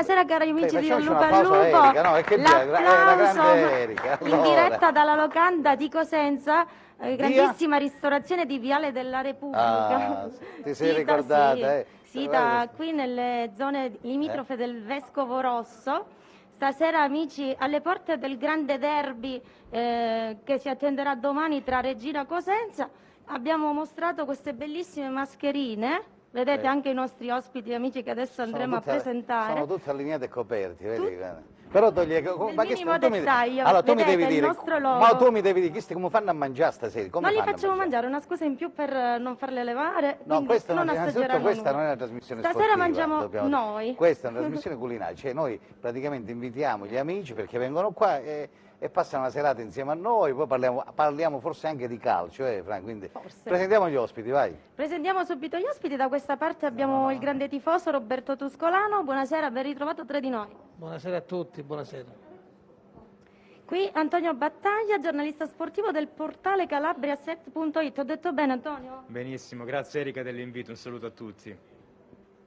Buonasera cari amici di facciamoci un Lupa al applauso a Lupo. Erika, no? E che bella, la grande Erika. In Allora, diretta dalla locanda di Cosenza, via? grandissima ristorazione di Viale della Repubblica. Ah, ti sei ricordata, Sita qui nelle zone limitrofe del Vescovo Rosso. Stasera amici, alle porte del grande derby che si attenderà domani tra Regina Cosenza, abbiamo mostrato queste bellissime mascherine. Vedete anche i nostri ospiti amici che adesso andremo a presentare. Sono tutte allineate e coperti, vedi? Però togli... Nel minimo dettaglio, Allora, tu mi vedete devi il dire... nostro logo. Ma tu mi devi dire, questi come fanno a mangiare stasera? Come Non li fanno a facciamo mangiare, una scusa in più per non farle levare, No, quindi non innanzitutto assaggeranno questa nulla. non è una trasmissione Stasera sportiva. mangiamo noi. Questa è una trasmissione culinaria, cioè noi praticamente invitiamo gli amici perché vengono qua e passano una serata insieme a noi, poi parliamo forse anche di calcio, Frank, quindi Forse. presentiamo gli ospiti, vai. Presentiamo subito gli ospiti, da questa parte abbiamo il grande tifoso Roberto Tuscolano, buonasera, ben ritrovato tra di noi. Buonasera a tutti, buonasera. Qui Antonio Battaglia, giornalista sportivo del portale calabriaset.it. Ho detto bene Antonio? Benissimo, grazie Erika dell'invito, un saluto a tutti.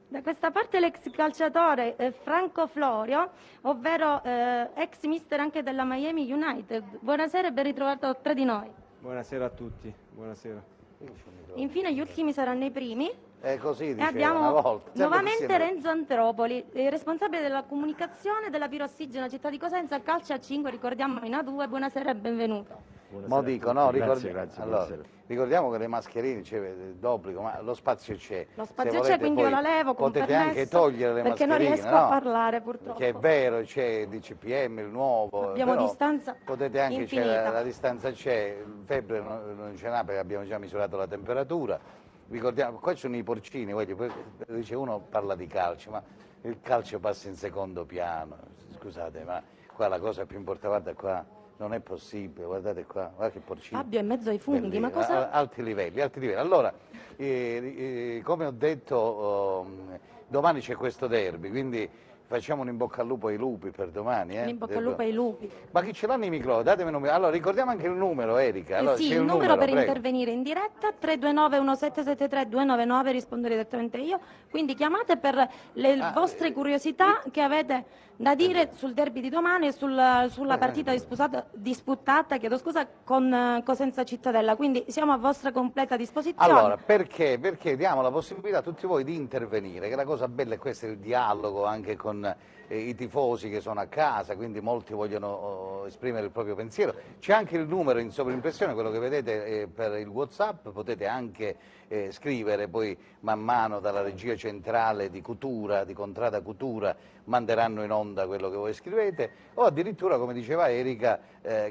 Da questa parte l'ex calciatore Franco Florio, ovvero ex mister anche della Miami United. Buonasera e ben ritrovato tra di noi. Buonasera a tutti, buonasera. Infine gli ultimi saranno i primi. È così, E diceva abbiamo una volta. nuovamente Renzo Antropoli, responsabile della comunicazione della Pirossigena città di Cosenza, calcio a 5, ricordiamo in A2, buonasera e benvenuto. Mo dico, no, grazie, allora, ricordiamo che le mascherine, d'obbligo, ma lo spazio c'è. Lo spazio c'è, quindi io la levo con potete permesso, anche togliere le perché mascherine, non riesco a parlare purtroppo. Che è vero, c'è il DCPM, il nuovo. Abbiamo però distanza potete anche, infinita. la distanza c'è, febbre non ce n'ha perché abbiamo già misurato la temperatura. Ricordiamo, qua ci sono i porcini, dice uno parla di calcio, ma il calcio passa in secondo piano. Scusate, ma qua la cosa più importante, guarda qua. Non è possibile, guardate qua, guardate che porcino. Fabio è in mezzo ai funghi, ma cosa? Alti livelli. Allora, come ho detto, domani c'è questo derby, quindi facciamo un in bocca al lupo ai lupi per domani. Un in bocca al lupo ai lupi. Ma chi ce l'hanno i microfoni? Datemi un numero. Allora, ricordiamo anche il numero, Erika. Allora, Sì, il numero per intervenire in diretta, 329-1773-299, rispondo direttamente io, quindi chiamate per le vostre curiosità che avete da dire sul derby di domani e sulla partita disputata con Cosenza Cittadella, quindi siamo a vostra completa disposizione. Allora, perché? Perché diamo la possibilità a tutti voi di intervenire, che la cosa bella è questa, il dialogo anche con i tifosi che sono a casa, quindi molti vogliono esprimere il proprio pensiero. C'è anche il numero in sovrimpressione, quello che vedete per il WhatsApp, potete anche scrivere, poi man mano dalla regia centrale di Cutura, di Contrada Cutura, manderanno in onda quello che voi scrivete, o addirittura, come diceva Erika,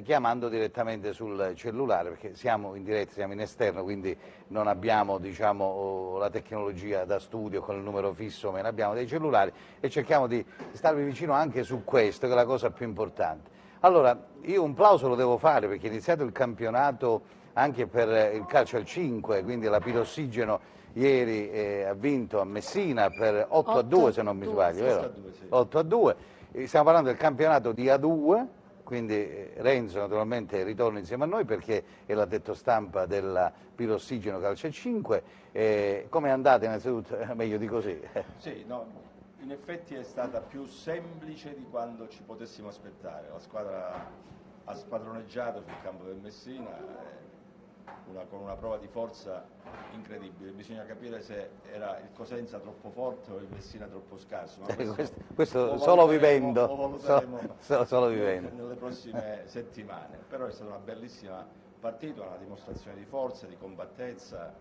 chiamando direttamente sul cellulare, perché siamo in diretta, siamo in esterno, quindi non abbiamo, diciamo, la tecnologia da studio con il numero fisso, ma ne abbiamo dei cellulari e cerchiamo di starvi vicino anche su questo, che è la cosa più importante. Allora, io un plauso lo devo fare perché è iniziato il campionato anche per il calcio al 5, quindi la Pirossigeno ieri ha vinto a Messina per 8-2 se non mi sbaglio, vero? 8-2, stiamo parlando del campionato di A2, quindi Renzo naturalmente ritorna insieme a noi perché è l'addetto stampa della Pirossigeno calcio al 5, come è andata innanzitutto? Meglio di così. Sì, no, in effetti è stata più semplice di quando ci potessimo aspettare, la squadra ha spadroneggiato sul campo del Messina, con una prova di forza incredibile, bisogna capire se era il Cosenza troppo forte o il Messina troppo scarso. Ma questo solo vivendo, solo vivendo nelle prossime settimane, però è stata una bellissima partita, una dimostrazione di forza, di compattezza,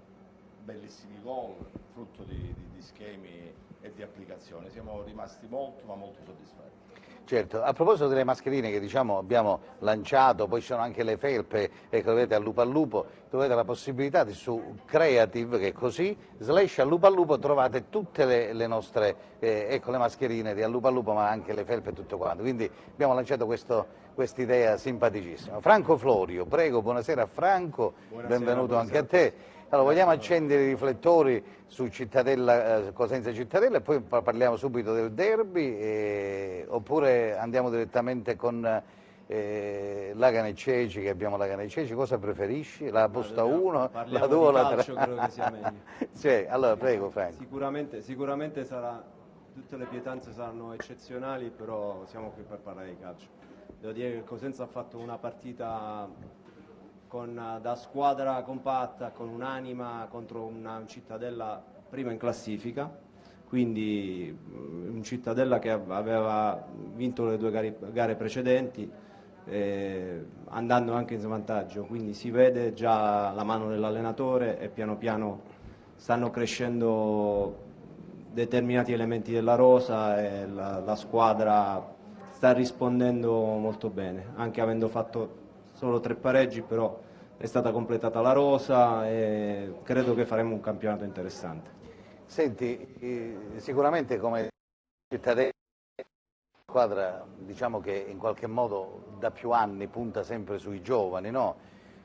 bellissimi gol, frutto di schemi e di applicazione. Siamo rimasti molto ma molto soddisfatti. Certo, a proposito delle mascherine che diciamo abbiamo lanciato, poi ci sono anche le felpe, ecco, vedete al lupo, trovate la possibilità su Creative, che è così, / al lupo trovate tutte le nostre, ecco, le mascherine di al lupo, ma anche le felpe e tutto quanto, quindi abbiamo lanciato questa idea simpaticissima. Franco Florio, prego, buonasera Franco, buonasera, benvenuto anche a te. Allora, vogliamo accendere i riflettori su Cittadella, Cosenza Cittadella e poi parliamo subito del derby, oppure andiamo direttamente con Lagana e Ceci, che abbiamo Lagana e Ceci, cosa preferisci? La posta 1, la 2 o la 3? Credo che sia meglio. Sì, allora prego Franco. Sicuramente sarà tutte le pietanze saranno eccezionali, però siamo qui per parlare di calcio. Devo dire che il Cosenza ha fatto una partita da squadra compatta, con un'anima contro un Cittadella prima in classifica, quindi un Cittadella che aveva vinto le 2 gare precedenti, andando anche in svantaggio, quindi si vede già la mano dell'allenatore e piano piano stanno crescendo determinati elementi della rosa e la squadra sta rispondendo molto bene, anche avendo fatto solo 3 pareggi, però è stata completata la rosa e credo che faremo un campionato interessante. Senti, sicuramente come Cittadella squadra, diciamo che in qualche modo da più anni punta sempre sui giovani, no?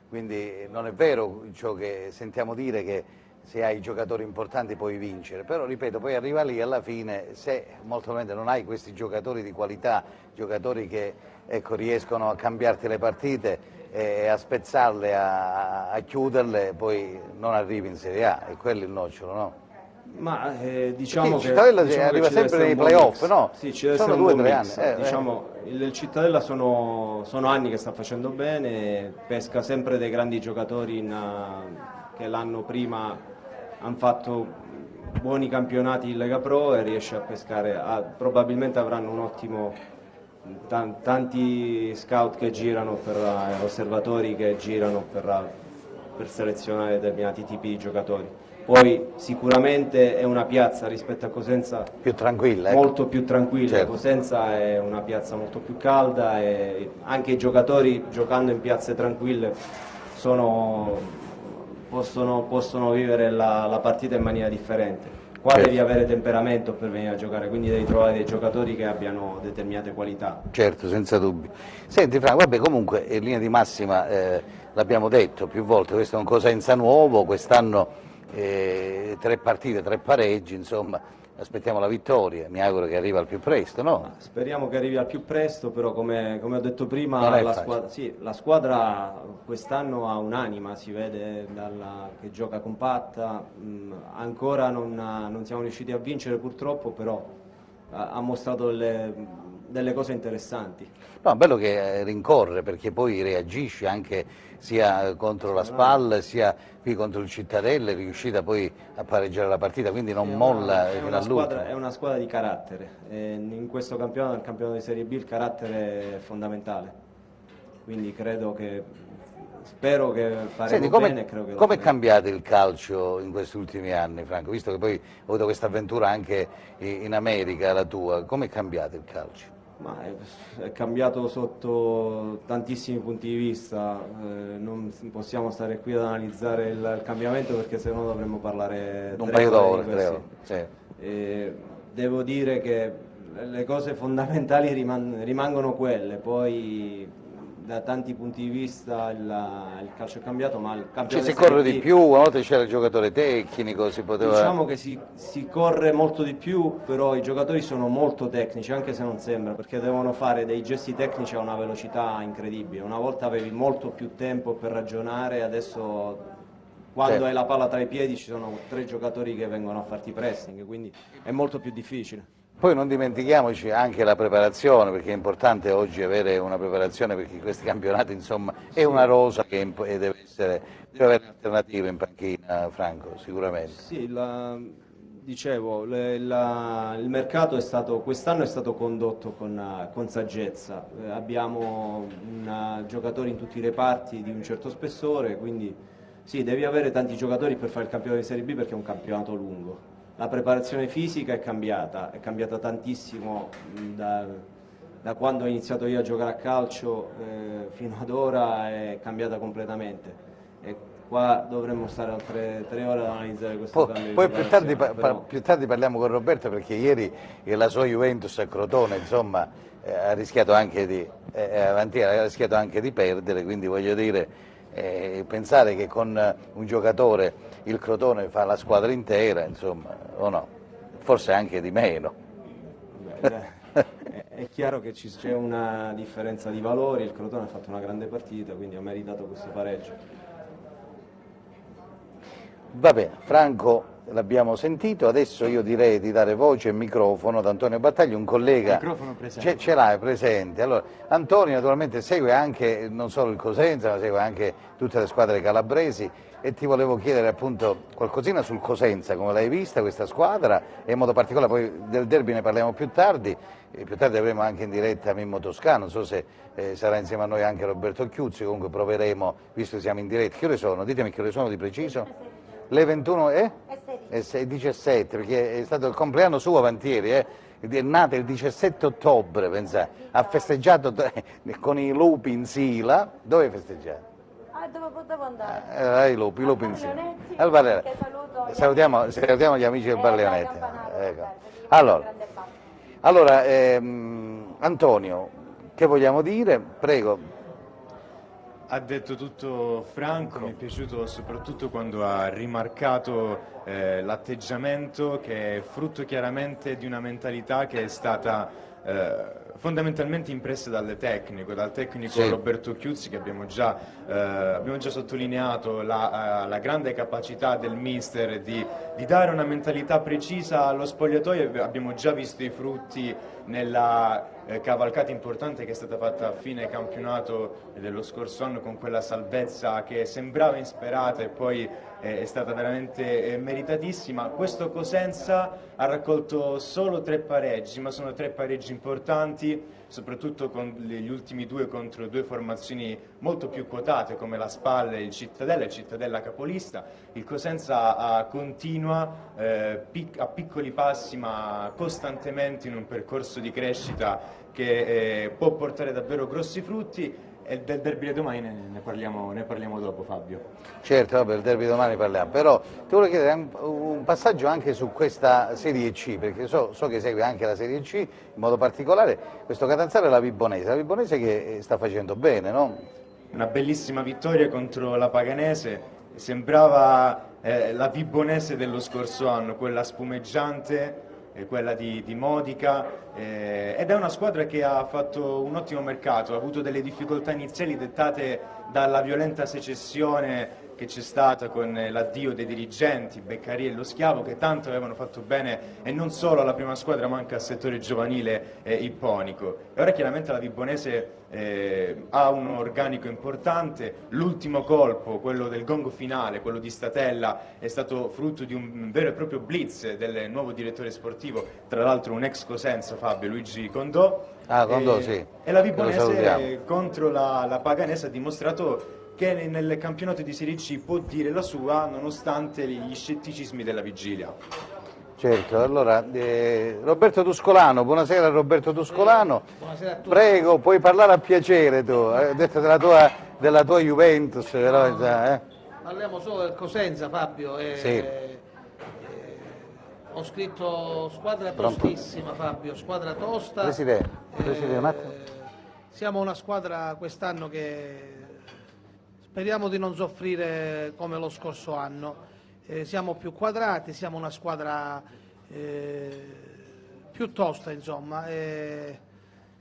Quindi non è vero ciò che sentiamo dire che se hai giocatori importanti puoi vincere, però ripeto, poi arriva lì alla fine, se molto probabilmente non hai questi giocatori di qualità, giocatori che ecco, riescono a cambiarti le partite e a spezzarle, a chiuderle, poi non arrivi in Serie A, e quello è il nocciolo, no? Ma diciamo sì, che Cittadella diciamo arriva che ci deve sempre essere nei un buon playoff, mix. no? Sì, ci deve Sono essere un 2 o buon 3 mix. anni. Diciamo, il Cittadella sono anni che sta facendo bene, pesca sempre dei grandi giocatori che l'anno prima hanno fatto buoni campionati in Lega Pro e riesce a pescare, probabilmente avranno un ottimo, tanti scout che girano, osservatori che girano per selezionare determinati tipi di giocatori. Poi sicuramente è una piazza rispetto a Cosenza Più tranquilla, ecco. molto più tranquilla, Certo. Cosenza è una piazza molto più calda e anche i giocatori giocando in piazze tranquille possono vivere la partita in maniera differente. Qua Certo. devi avere temperamento per venire a giocare, quindi devi trovare dei giocatori che abbiano determinate qualità. Certo, senza dubbio. Senti Franco, vabbè, comunque in linea di massima l'abbiamo detto più volte, questo è un Cosenza nuovo, quest'anno 3 partite, 3 pareggi, insomma, aspettiamo la vittoria, mi auguro che arrivi al più presto, no? Speriamo che arrivi al più presto, però come ho detto Non prima è la squadra quest'anno ha un'anima, si vede che gioca compatta, ancora non siamo riusciti a vincere purtroppo, però ha mostrato delle cose interessanti. No, bello che rincorre perché poi reagisce anche sia contro la SPAL sia qui contro il Cittadella, è riuscita poi a pareggiare la partita, quindi non molla fino all'ultimo. È una squadra di carattere, in questo campionato, nel campionato di Serie B, il carattere è fondamentale, quindi spero che faremo Senti, bene e credo che lo come è faremo. cambiato il calcio in questi ultimi anni, Franco? Visto che poi hai avuto questa avventura anche in America, la tua, come è cambiato il calcio? Ma è cambiato sotto tantissimi punti di vista, non possiamo stare qui ad analizzare il cambiamento perché sennò dovremmo parlare Un 3 paio ore d'ore, di 3 questo. ore, sì. Devo dire che le cose fondamentali rimangono quelle, poi da tanti punti di vista il calcio è cambiato, ma il Ci campione si di Serie corre B, di più, una volta c'era il giocatore tecnico, si poteva... diciamo che si corre molto di più, però i giocatori sono molto tecnici, anche se non sembra, perché devono fare dei gesti tecnici a una velocità incredibile. Una volta avevi molto più tempo per ragionare, adesso quando Certo. hai la palla tra i piedi ci sono 3 giocatori che vengono a farti pressing, quindi è molto più difficile. Poi non dimentichiamoci anche la preparazione, perché è importante oggi avere una preparazione, perché questi campionati insomma è una rosa che deve avere alternative in panchina, Franco, sicuramente. Sì, dicevo, il mercato quest'anno è stato condotto con saggezza. Abbiamo giocatori in tutti i reparti di un certo spessore, quindi sì, devi avere tanti giocatori per fare il campionato di Serie B perché è un campionato lungo. La preparazione fisica è cambiata tantissimo da quando ho iniziato io a giocare a calcio fino ad ora, è cambiata completamente. E qua dovremmo stare altre 3 ore ad analizzare questo cambio di Poi preparazione, più tardi parliamo con Roberto, perché ieri la sua Juventus a Crotone insomma, ha rischiato anche ha rischiato anche di perdere, quindi voglio dire, pensare che con un giocatore il Crotone fa la squadra intera, insomma, o no? Forse anche di meno. È chiaro che c'è una differenza di valori, il Crotone ha fatto una grande partita, quindi ha meritato questo pareggio. Va bene, Franco, l'abbiamo sentito, adesso io direi di dare voce e microfono ad Antonio Battaglia, un collega. Microfono presente. Ce l'hai presente. Allora, Antonio naturalmente segue anche non solo il Cosenza, ma segue anche tutte le squadre calabresi e ti volevo chiedere appunto qualcosina sul Cosenza, come l'hai vista questa squadra e in modo particolare poi del derby ne parliamo più tardi. Più tardi avremo anche in diretta Mimmo Toscano, non so se sarà insieme a noi anche Roberto Chiuzzi, comunque proveremo, visto che siamo in diretta. Che ore sono? Ditemi che ore sono di preciso. Le 21 e 17, perché è stato il compleanno suo avantieri, è nata il 17 ottobre, pensate, ha festeggiato con i lupi in Sila. Dove hai festeggiato? Dove potevo andare? I lupi in Sila. Barleonetti, Al Barleone. che saluto. Salutiamo gli amici del Barleonetti. Ecco. Allora. Allora Antonio, che vogliamo dire? Prego. Ha detto tutto Franco, mi è piaciuto soprattutto quando ha rimarcato l'atteggiamento che è frutto chiaramente di una mentalità che è stata fondamentalmente impressa dal tecnico Sì. Roberto Chiuzzi, che abbiamo già sottolineato la grande capacità del mister di dare una mentalità precisa allo spogliatoio. Abbiamo già visto i frutti nella cavalcata importante che è stata fatta a fine campionato dello scorso anno, con quella salvezza che sembrava insperata e poi è stata veramente meritatissima. Questo Cosenza ha raccolto solo 3 pareggi, ma sono 3 pareggi importanti, soprattutto con gli ultimi 2 contro 2 formazioni molto più quotate come la Spal e il Cittadella capolista. Il Cosenza continua a piccoli passi ma costantemente in un percorso di crescita che può portare davvero grossi frutti. E del derby di domani ne parliamo dopo, Fabio. Certo, vabbè, il derby domani parliamo, però ti volevo chiedere un passaggio anche su questa Serie C, perché so che segue anche la Serie C, in modo particolare questo Catanzaro e la Vibonese che sta facendo bene, no? Una bellissima vittoria contro la Paganese, sembrava la Vibonese dello scorso anno, quella spumeggiante, quella di Modica, ed è una squadra che ha fatto un ottimo mercato, ha avuto delle difficoltà iniziali dettate dalla violenta secessione che c'è stata con l'addio dei dirigenti, Beccaria e Lo Schiavo, che tanto avevano fatto bene e non solo alla prima squadra ma anche al settore giovanile ipponico. E ora chiaramente la Vibonese ha un organico importante, l'ultimo colpo, quello del gongo finale, quello di Statella, è stato frutto di un vero e proprio blitz del nuovo direttore sportivo, tra l'altro un ex Cosenza, Fabio, Luigi Condò. Condò, sì. E la Lo salutiamo. Vibonese contro la Paganese ha dimostrato che nel campionato di Serie C può dire la sua nonostante gli scetticismi della vigilia. Certo, allora Roberto Tuscolano, buonasera Roberto Tuscolano. Buonasera a tutti. Prego, puoi parlare a piacere tu, hai detto della tua Juventus, però Parliamo solo del Cosenza, Fabio. Sì. Ho scritto squadra Pronto? tostissima, Fabio, squadra tosta. Presidente, un attimo. Siamo una squadra quest'anno che speriamo di non soffrire come lo scorso anno. Siamo più quadrati, siamo una squadra più tosta, insomma.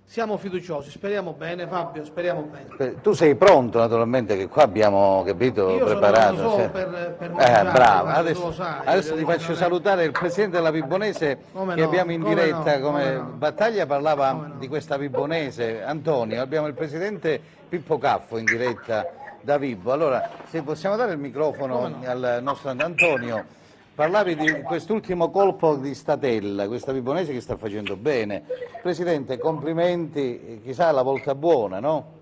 Siamo fiduciosi, speriamo bene, Fabio, speriamo bene. Tu sei pronto naturalmente, che qua abbiamo, capito, Io preparato. sono sì. per mangiare, Bravo, guarda, tu adesso, lo sai, adesso ti io faccio non è- salutare il presidente della Vibonese Come che no, abbiamo in come diretta no, come come no. Battaglia, parlava Come no. di questa Vibonese. Antonio, abbiamo il presidente Pippo Caffo in diretta da Vibo. Allora, se possiamo dare il microfono al nostro Antonio. Parlavi di quest'ultimo colpo di Statella, questa Vibonese che sta facendo bene. Presidente, complimenti, chissà la volta buona, no?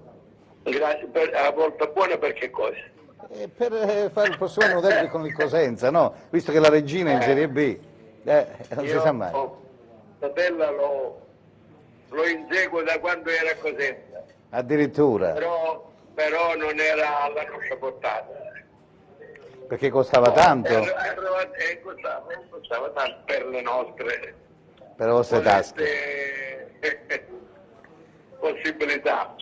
Grazie per la volta buona, per che cosa? Per fare il prossimo anno derby con il Cosenza, no? Visto che la regina è in Serie B, non si sa mai. Statella lo inseguo da quando era a Cosenza, Addirittura, però non era alla nostra portata. perché costava tanto Costava tanto per le nostre per le vostre tasche. possibilità.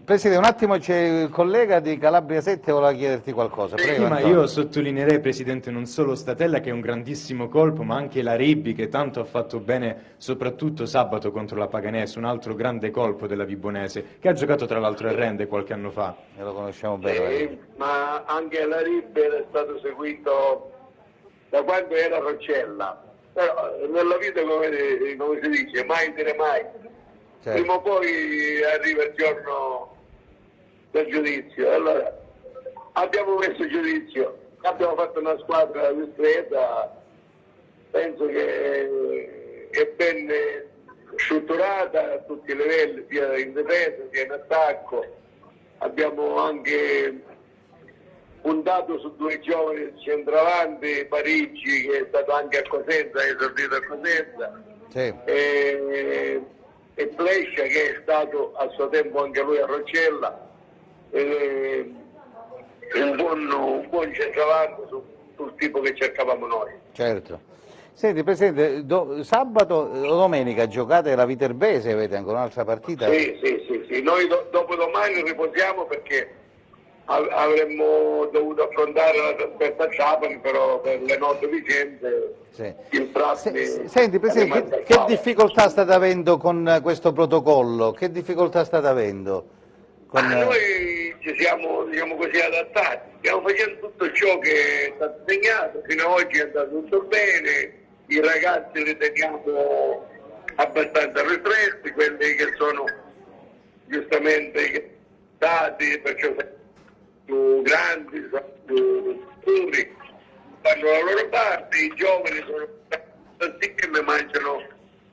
Presidente, un attimo, c'è il collega di Calabria 7 voleva chiederti qualcosa. Prego, Sì, ma Antonio. io sottolineerei, Presidente, non solo Statella che è un grandissimo colpo, ma anche la Ribbi che tanto ha fatto bene, soprattutto sabato contro la Paganese, un altro grande colpo della Vibonese, che ha giocato tra l'altro a Rende qualche anno fa. Lo conosciamo bene. Ma anche la Ribbe era stato seguito da quando era Roccella. Però nella vita, come si dice, mai dire mai. Certo. Prima o poi arriva il giorno del giudizio. Allora, abbiamo messo giudizio, abbiamo fatto una squadra discreta, penso che è ben strutturata a tutti i livelli, sia in difesa sia in attacco. Abbiamo anche puntato su 2 giovani centravanti, Parigi che è stato anche a Cosenza, è esordito a Cosenza, Sì. e Flescia che è stato a suo tempo anche lui a Roccella, un buon centravanti sul tipo che cercavamo noi. Certo. Senti Presidente, sabato o domenica giocate la Viterbese, avete ancora un'altra partita? Sì. Noi dopo domani riposiamo perché avremmo dovuto affrontare la trasferta a Trapani, però per le note vicende Sì. il Trapani... Senti Presidente, che difficoltà state avendo con questo protocollo? Che difficoltà state avendo? Noi ci siamo, diciamo così, adattati, stiamo facendo tutto ciò che è stato segnato, fino ad oggi è andato tutto bene, i ragazzi li teniamo abbastanza ristretti, quelli che sono giustamente dati, perciò più grandi, sono più duri, fanno la loro parte, i giovani sono tutti assieme, mangiano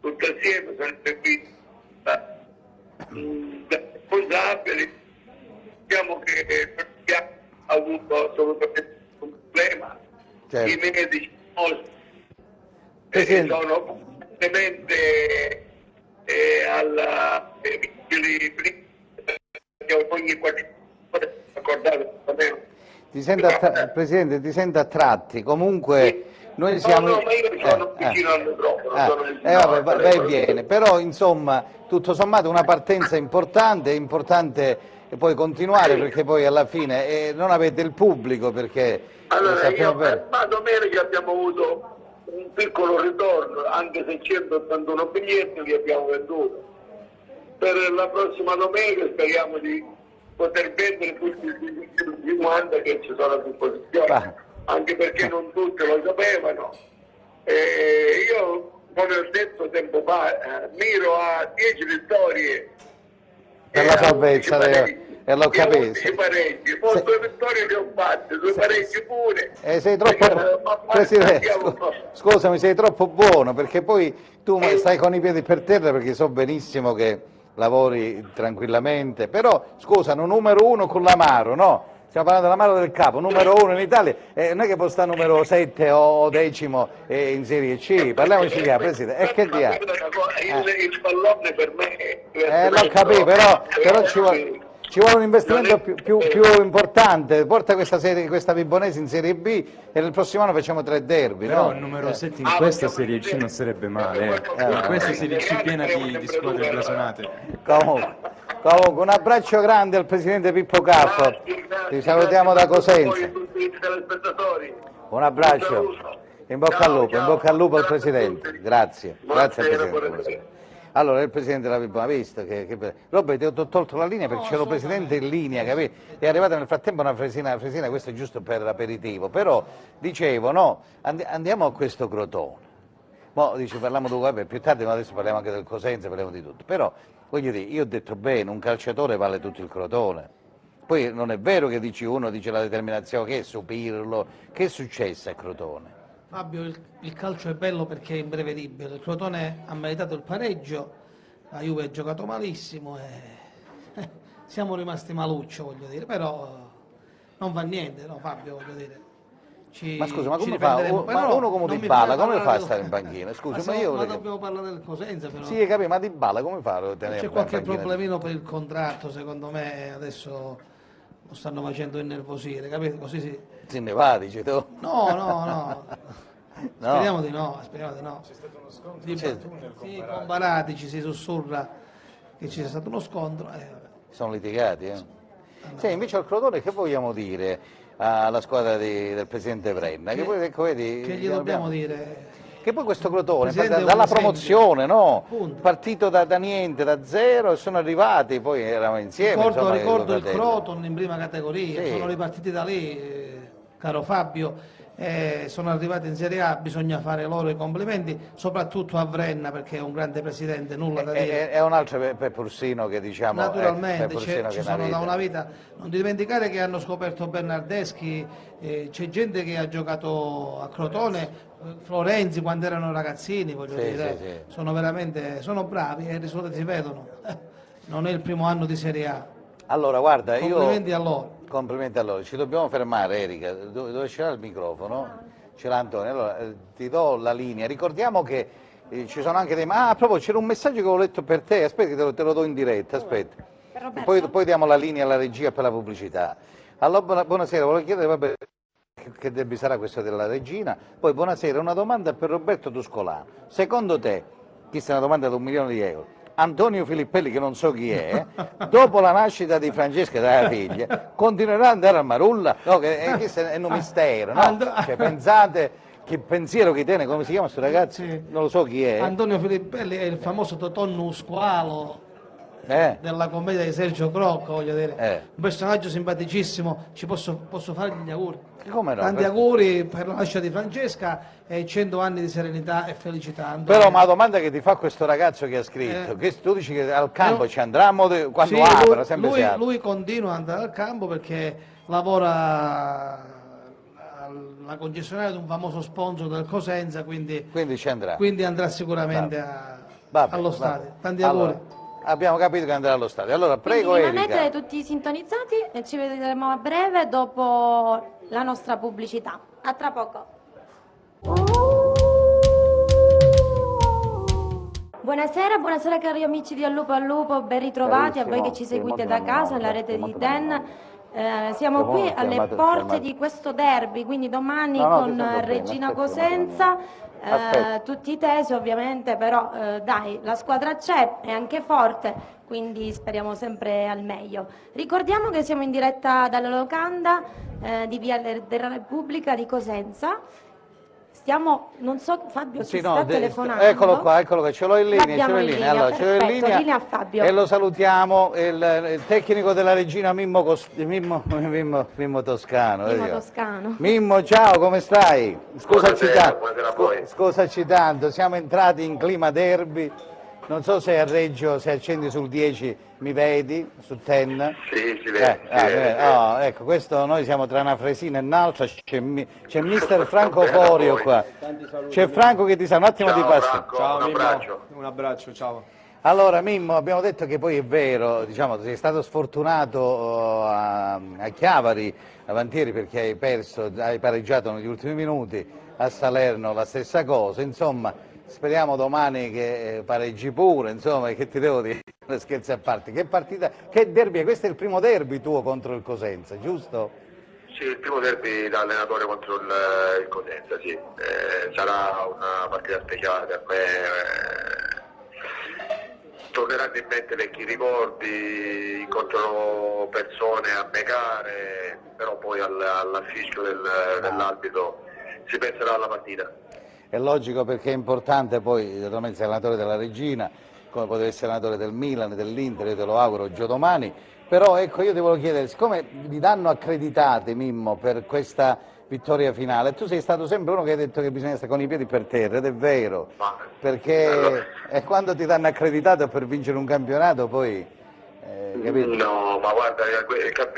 tutti assieme, sono seguiti da responsabili. Diciamo che ha avuto assolutamente un problema, Certo. i medici Presidente. sono costantemente alla ogni 4 ore accordate. Presidente, ti sento a tratti, comunque noi siamo... No, ma io sono vicino al microfono, sono vicino vabbè, va e viene, però insomma, tutto sommato una partenza importante, è importante poi continuare perché poi alla fine non avete il pubblico perché... Allora, ma domenica abbiamo avuto un piccolo ritorno, anche se 181 biglietti li abbiamo venduti. Per la prossima domenica speriamo di poter vendere tutti i 50 che ci sono a disposizione, anche perché non tutti lo sapevano. Io, come ho detto tempo fa, miro a 10 vittorie per la salvezza, e l'ho capito. 11 pareggi, poi 2 vittorie le ho fatte, 2 pareggi pure. Sei troppo... Presidente, scusami, sei troppo buono perché poi tu stai con i piedi per terra perché so benissimo che lavori tranquillamente, però scusano, numero 1 con l'Amaro, no? Stiamo parlando dell'Amaro del Capo, numero 1 in Italia, non è che può stare numero 7 o 10° in Serie C, parliamo di Serie A, Presidente, e che dia? Il pallone per me l'ho capito, però ci vuole un investimento più importante, porta questa Vibonese in Serie B e il prossimo anno facciamo 3 derby, Però no? il numero 7 in questa Serie C non sarebbe male, in questa Serie C piena di squadre blasonate. Comunque, un abbraccio grande al Presidente Pippo Caffo, ti salutiamo da Cosenza. Un abbraccio, in bocca al lupo al Presidente, grazie al Presidente. Allora, il Presidente della Vibonese, ha visto che Roberto, ti ho tolto la linea perché c'è il Presidente in linea, capito? È arrivata nel frattempo una fresina, questo è giusto per l'aperitivo, però dicevo, no, andiamo a questo Crotone. Mo dice parliamo di vabbè, più tardi, ma adesso parliamo anche del Cosenza, parliamo di tutto. Però, voglio dire, io ho detto bene, un calciatore vale tutto il Crotone. Poi non è vero che uno dice la determinazione, che è su Pirlo, che è successo a Crotone? Fabio, il calcio è bello perché è imprevedibile, il Crotone ha meritato il pareggio, la Juve ha giocato malissimo e siamo rimasti maluccio, voglio dire, però non fa niente, no Fabio, voglio dire. Ma scusa, ma come fa? Uno come Dybala, come fa a stare in panchina? Scusa, ma dobbiamo parlare del Cosenza però. Sì, capito, ma Dybala come fa a tenere? C'è qualche problemino per il contratto, secondo me adesso lo stanno facendo innervosire, capito? Così si... Se ne va, dici tu? No. Speriamo di no. C'è stato uno scontro? Sì, con Barati ci si sussurra che ci sia stato uno scontro. Sono litigati, eh? Sì, invece al Crotone che vogliamo dire alla squadra del Presidente Brenna? Che gli dobbiamo dire? Che poi questo Crotone, Presidente, dalla promozione, no? Punto. Partito da niente, da zero, e sono arrivati, poi eravamo insieme. Ricordo il fratelli. Croton in prima categoria, Sì. sono ripartiti da lì. caro Fabio. Sono arrivati in Serie A, bisogna fare loro i complimenti, soprattutto a Vrenna perché è un grande presidente, nulla da dire. È un altro Pepursino che diciamo... Naturalmente, Pepursino ci sono da una vita, non dimenticare che hanno scoperto Bernardeschi, c'è gente che ha giocato a Crotone, Florenzi quando erano ragazzini, voglio dire, sì. sono veramente, sono bravi e i risultati si vedono, non è il primo anno di Serie A. Allora, guarda, Complimenti a loro. Complimenti a loro. Ci dobbiamo fermare, Erika. Dove ce l'ha il microfono? Ce l'ha Antonio. Allora, ti do la linea. Ricordiamo che ci sono anche dei... Ah, proprio c'era un messaggio che ho letto per te. Aspetta, che te lo do in diretta. Aspetta. Poi diamo la linea alla regia per la pubblicità. Allora, buonasera. Volevo chiedere, vabbè, che derby sarà questo della regina. Poi, buonasera, una domanda per Roberto Tuscolano. Secondo te, questa è una domanda da €1.000.000, Antonio Filippelli, che non so chi è, dopo la nascita di Francesca della figlia, continuerà ad andare a Marulla? No, questo è un mistero, no? Cioè, pensate, che pensiero che tiene, come si chiama questo ragazzo? Sì. Non lo so chi è. Antonio Filippelli è il famoso Totonno Squalo della commedia di Sergio Crocco, voglio dire. Un personaggio simpaticissimo, posso fargli gli auguri. Come no? Tanti auguri per la nascita di Francesca e 100 anni di serenità e felicità. Antonio. Però ma la domanda che ti fa questo ragazzo che ha scritto, che tu dici che al campo ci andrà quando sì, apre, sempre si apre. Lui continua ad andare al campo perché lavora alla concessionaria di un famoso sponsor del Cosenza, quindi ci andrà. Quindi andrà sicuramente allo stadio. Tanti auguri. Abbiamo capito che andrà allo stadio. Allora, prego Erika. Rimanete tutti sintonizzati e ci vedremo a breve dopo la nostra pubblicità. A tra poco. Buonasera cari amici di Al Lupo, ben ritrovati a voi che ci seguite da casa, alla rete di TEN. Siamo qui alle porte di questo derby, quindi domani con Regina Cosenza. Tutti tesi ovviamente, però dai, la squadra c'è, è anche forte, quindi speriamo sempre al meglio. Ricordiamo che siamo in diretta dalla locanda di Via della Repubblica di Cosenza. Non so, Fabio ci sta telefonando. Eccolo qua, ce l'ho in linea, Allora, ce l'ho in linea, linea Fabio. E lo salutiamo, il tecnico della regina Mimmo Toscano. Mimmo, ciao, come stai? Scusaci tanto, siamo entrati in clima derby. Non so se a Reggio, se accendi sul 10 mi vedi, su TEN. Sì, si vede. Ecco, questo noi siamo tra una fresina e un'altra, c'è mister Franco Forio qua. C'è Franco che ti sa, un attimo ti passo. Franco, ciao, un abbraccio. Un abbraccio, ciao. Allora Mimmo, abbiamo detto che poi è vero, diciamo, sei stato sfortunato a Chiavari, avantieri, perché hai pareggiato negli ultimi minuti, a Salerno la stessa cosa, insomma. Speriamo domani che pareggi pure, insomma, che ti devo dire, scherzi a parte. Che partita, che derby, questo è il primo derby tuo contro il Cosenza, giusto? Sì, il primo derby da allenatore contro il Cosenza, sì. Sarà una partita speciale per me. Torneranno in mente vecchi ricordi, incontrerò persone a becare, però poi al fischio dell'arbitro si penserà alla partita. È logico, perché è importante, poi naturalmente sei allenatore della Regina, come potete essere allenatore del Milan, dell'Inter, io te lo auguro giovedì, però ecco, io ti volevo chiedere, siccome vi danno accreditate, Mimmo, per questa vittoria finale, tu sei stato sempre uno che ha detto che bisogna stare con i piedi per terra, ed è vero, perché quando ti danno accreditato per vincere un campionato poi... capito? No, ma guarda,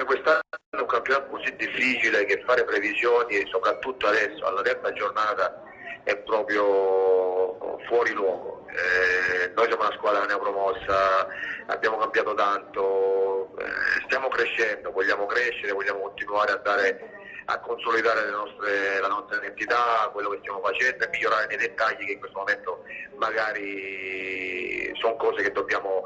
quest'anno è un campionato così difficile che fare previsioni, e soprattutto adesso, alla terza giornata, è proprio fuori luogo. Noi siamo una squadra neopromossa, abbiamo cambiato tanto, stiamo crescendo, vogliamo crescere, vogliamo continuare a consolidare la nostra identità, quello che stiamo facendo, e migliorare nei dettagli che in questo momento magari sono cose che dobbiamo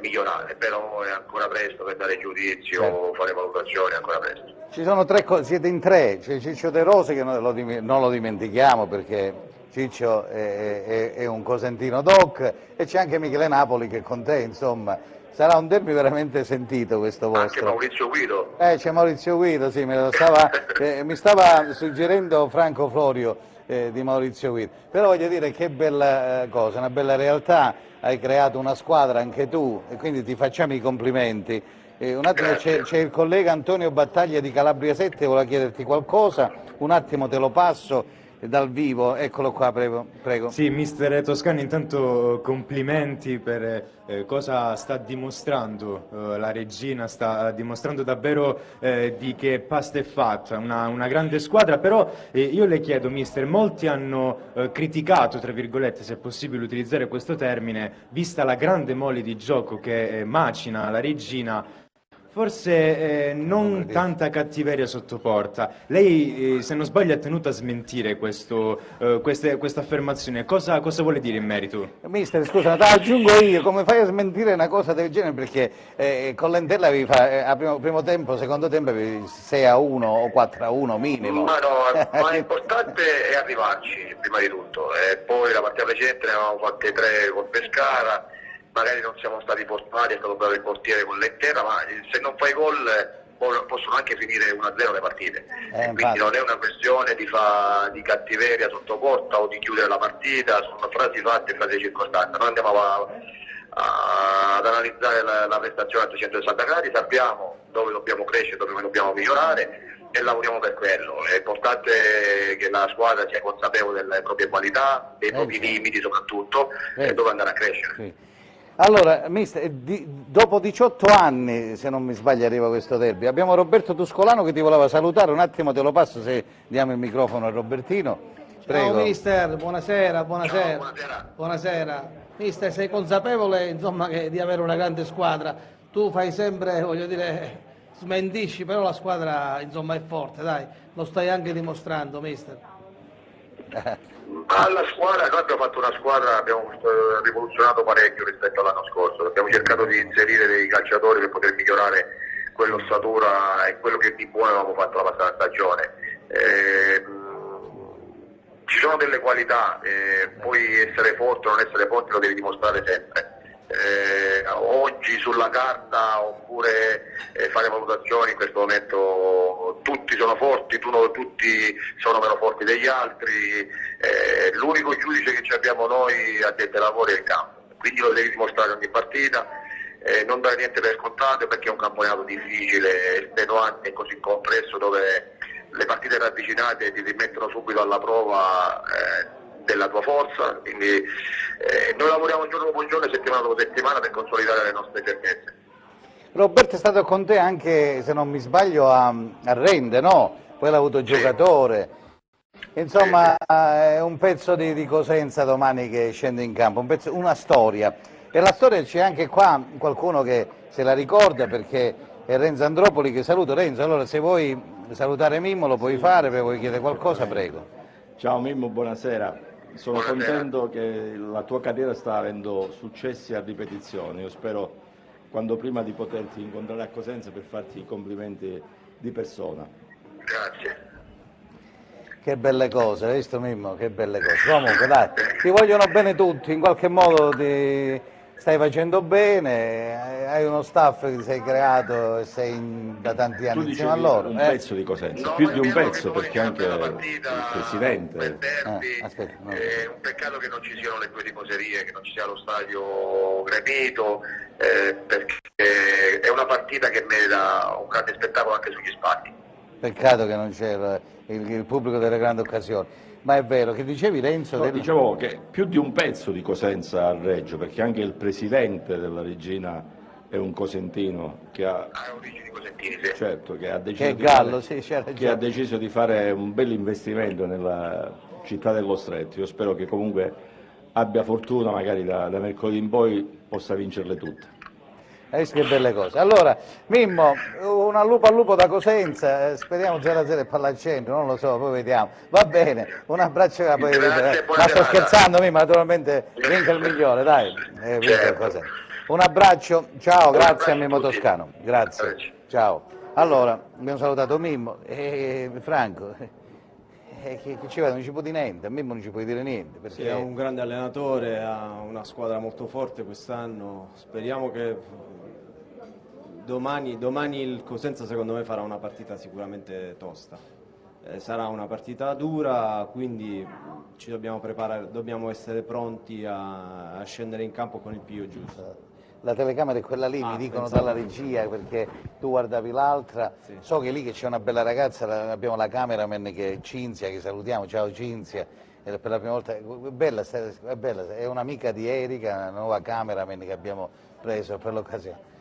migliorare, però è ancora presto per dare giudizio, fare valutazioni, è ancora presto. Ci sono siete in tre, c'è Ciccio De Rose, che non lo dimentichiamo, perché Ciccio è un cosentino doc, e c'è anche Michele Napoli che è con te, insomma. Sarà un derby veramente sentito questo vostro. Anche Maurizio Guido. C'è Maurizio Guido, sì, mi stava suggerendo Franco Florio di Maurizio Guido. Però voglio dire, che bella cosa, una bella realtà, hai creato una squadra anche tu, e quindi ti facciamo i complimenti. Un attimo, c'è il collega Antonio Battaglia di Calabria 7, voleva chiederti qualcosa, un attimo te lo passo dal vivo, eccolo qua, prego. Sì, mister Toscani, intanto complimenti per cosa sta dimostrando la regina, sta dimostrando davvero di che pasta è fatta, una grande squadra, però io le chiedo, mister, molti hanno criticato, tra virgolette, se è possibile utilizzare questo termine, vista la grande mole di gioco che macina la regina. Forse non tanta cattiveria sotto porta. Lei, se non sbaglio, è tenuta a smentire questa affermazione. Cosa vuole dire in merito? Mister, scusa, te la aggiungo io, come fai a smentire una cosa del genere? Perché con l'Entella avevi a primo tempo, secondo tempo avevi 6-1 o 4-1 minimo. Ma no, ma l'importante è arrivarci, prima di tutto. E poi la partita precedente ne avevamo fatte 3 col Pescara. Magari non siamo stati fortunati, è stato bravo il portiere con l'Entera, ma se non fai gol possono anche finire 1-0 le partite. Quindi non è una questione di cattiveria sotto porta o di chiudere la partita, sono frasi fatte e frasi di circostanza. Noi andiamo ad analizzare la prestazione a 360 gradi, sappiamo dove dobbiamo crescere, dove dobbiamo migliorare e lavoriamo per quello. È importante che la squadra sia consapevole delle proprie qualità, dei propri limiti soprattutto, e dove andare a crescere. Sì. Allora, mister, dopo 18 anni, se non mi sbaglio, arriva questo derby. Abbiamo Roberto Tuscolano che ti voleva salutare, un attimo te lo passo se diamo il microfono a Robertino. Prego. Ciao mister, buonasera. Buonasera. Buonasera. Mister, sei consapevole insomma, di avere una grande squadra? Tu fai sempre, voglio dire, smentisci, però la squadra insomma è forte, dai, lo stai anche dimostrando, mister. Alla squadra, noi abbiamo fatto una squadra, abbiamo rivoluzionato parecchio rispetto all'anno scorso, abbiamo cercato di inserire dei calciatori per poter migliorare quell'ossatura e quello che di buono avevamo fatto la passata stagione. Ci sono delle qualità, puoi essere forte o non essere forte, lo devi dimostrare sempre. Oggi sulla carta oppure fare valutazioni in questo momento tutti sono forti, tutti sono meno forti degli altri, l'unico giudice che ci abbiamo noi addetti ai lavori è il campo, quindi lo devi dimostrare ogni partita, non dare niente per scontato perché è un campionato difficile, estenuante e così complesso dove le partite ravvicinate ti rimettono subito alla prova della tua forza, quindi noi lavoriamo giorno dopo giorno, settimana dopo settimana per consolidare le nostre certezze. Roberto è stato con te anche, se non mi sbaglio, a Rende, no? Poi l'ha avuto giocatore. Insomma, è un pezzo di Cosenza domani che scende in campo, una storia. E la storia c'è anche qua qualcuno che se la ricorda perché è Renzo Andropoli che saluto. Renzo, allora se vuoi salutare Mimmo lo puoi fare, se vuoi chiedere qualcosa, prego. Ciao Mimmo, buonasera. Sono contento che la tua carriera sta avendo successi a ripetizione. Io spero quando prima di poterti incontrare a Cosenza per farti i complimenti di persona. Grazie. Che belle cose, hai visto Mimmo? Che belle cose. Comunque dai, ti vogliono bene tutti, in qualche modo stai facendo bene, hai uno staff che ti sei creato e sei da tanti anni insieme a loro. Un pezzo di Cosenza, più di un pezzo perché anche il presidente. Aspetta, è un peccato che non ci siano le due tifoserie, che non ci sia lo stadio gremito, perché è una partita che merita un grande spettacolo anche sugli spalti. Peccato che non c'è il pubblico delle grandi occasioni. Ma è vero, che dicevi Renzo? No, dicevo che più di un pezzo di Cosenza a Reggio, perché anche il presidente della Regina è un cosentino che ha, origini cosentine, sì. certo, che ha deciso di fare un bel investimento nella città dello Stretto. Io spero che comunque abbia fortuna, magari da mercoledì in poi possa vincerle tutte. Che belle cose. Allora, Mimmo, un al lupo da Cosenza, speriamo 0-0 e palla al centro, non lo so, poi vediamo. Va bene, un abbraccio. Ma sto scherzando, Mimmo, naturalmente vinca il migliore, dai. Un abbraccio, ciao, grazie a Mimmo Toscano, grazie, ciao. Allora, abbiamo salutato Mimmo e Franco. Che ci vede, non ci può dire niente, a Mimmo non ci puoi dire niente. Perché... Sì, è un grande allenatore, ha una squadra molto forte quest'anno, speriamo che domani il Cosenza secondo me farà una partita sicuramente tosta. Sarà una partita dura, quindi ci dobbiamo preparare, dobbiamo essere pronti a scendere in campo con il piglio giusto. La telecamera è quella lì, mi dicono dalla regia, perché tu guardavi l'altra. Sì. So che lì che c'è una bella ragazza, abbiamo la cameraman che è Cinzia, che salutiamo, ciao Cinzia. Per la prima volta, è bella, è un'amica di Erika, una nuova cameraman che abbiamo preso per l'occasione.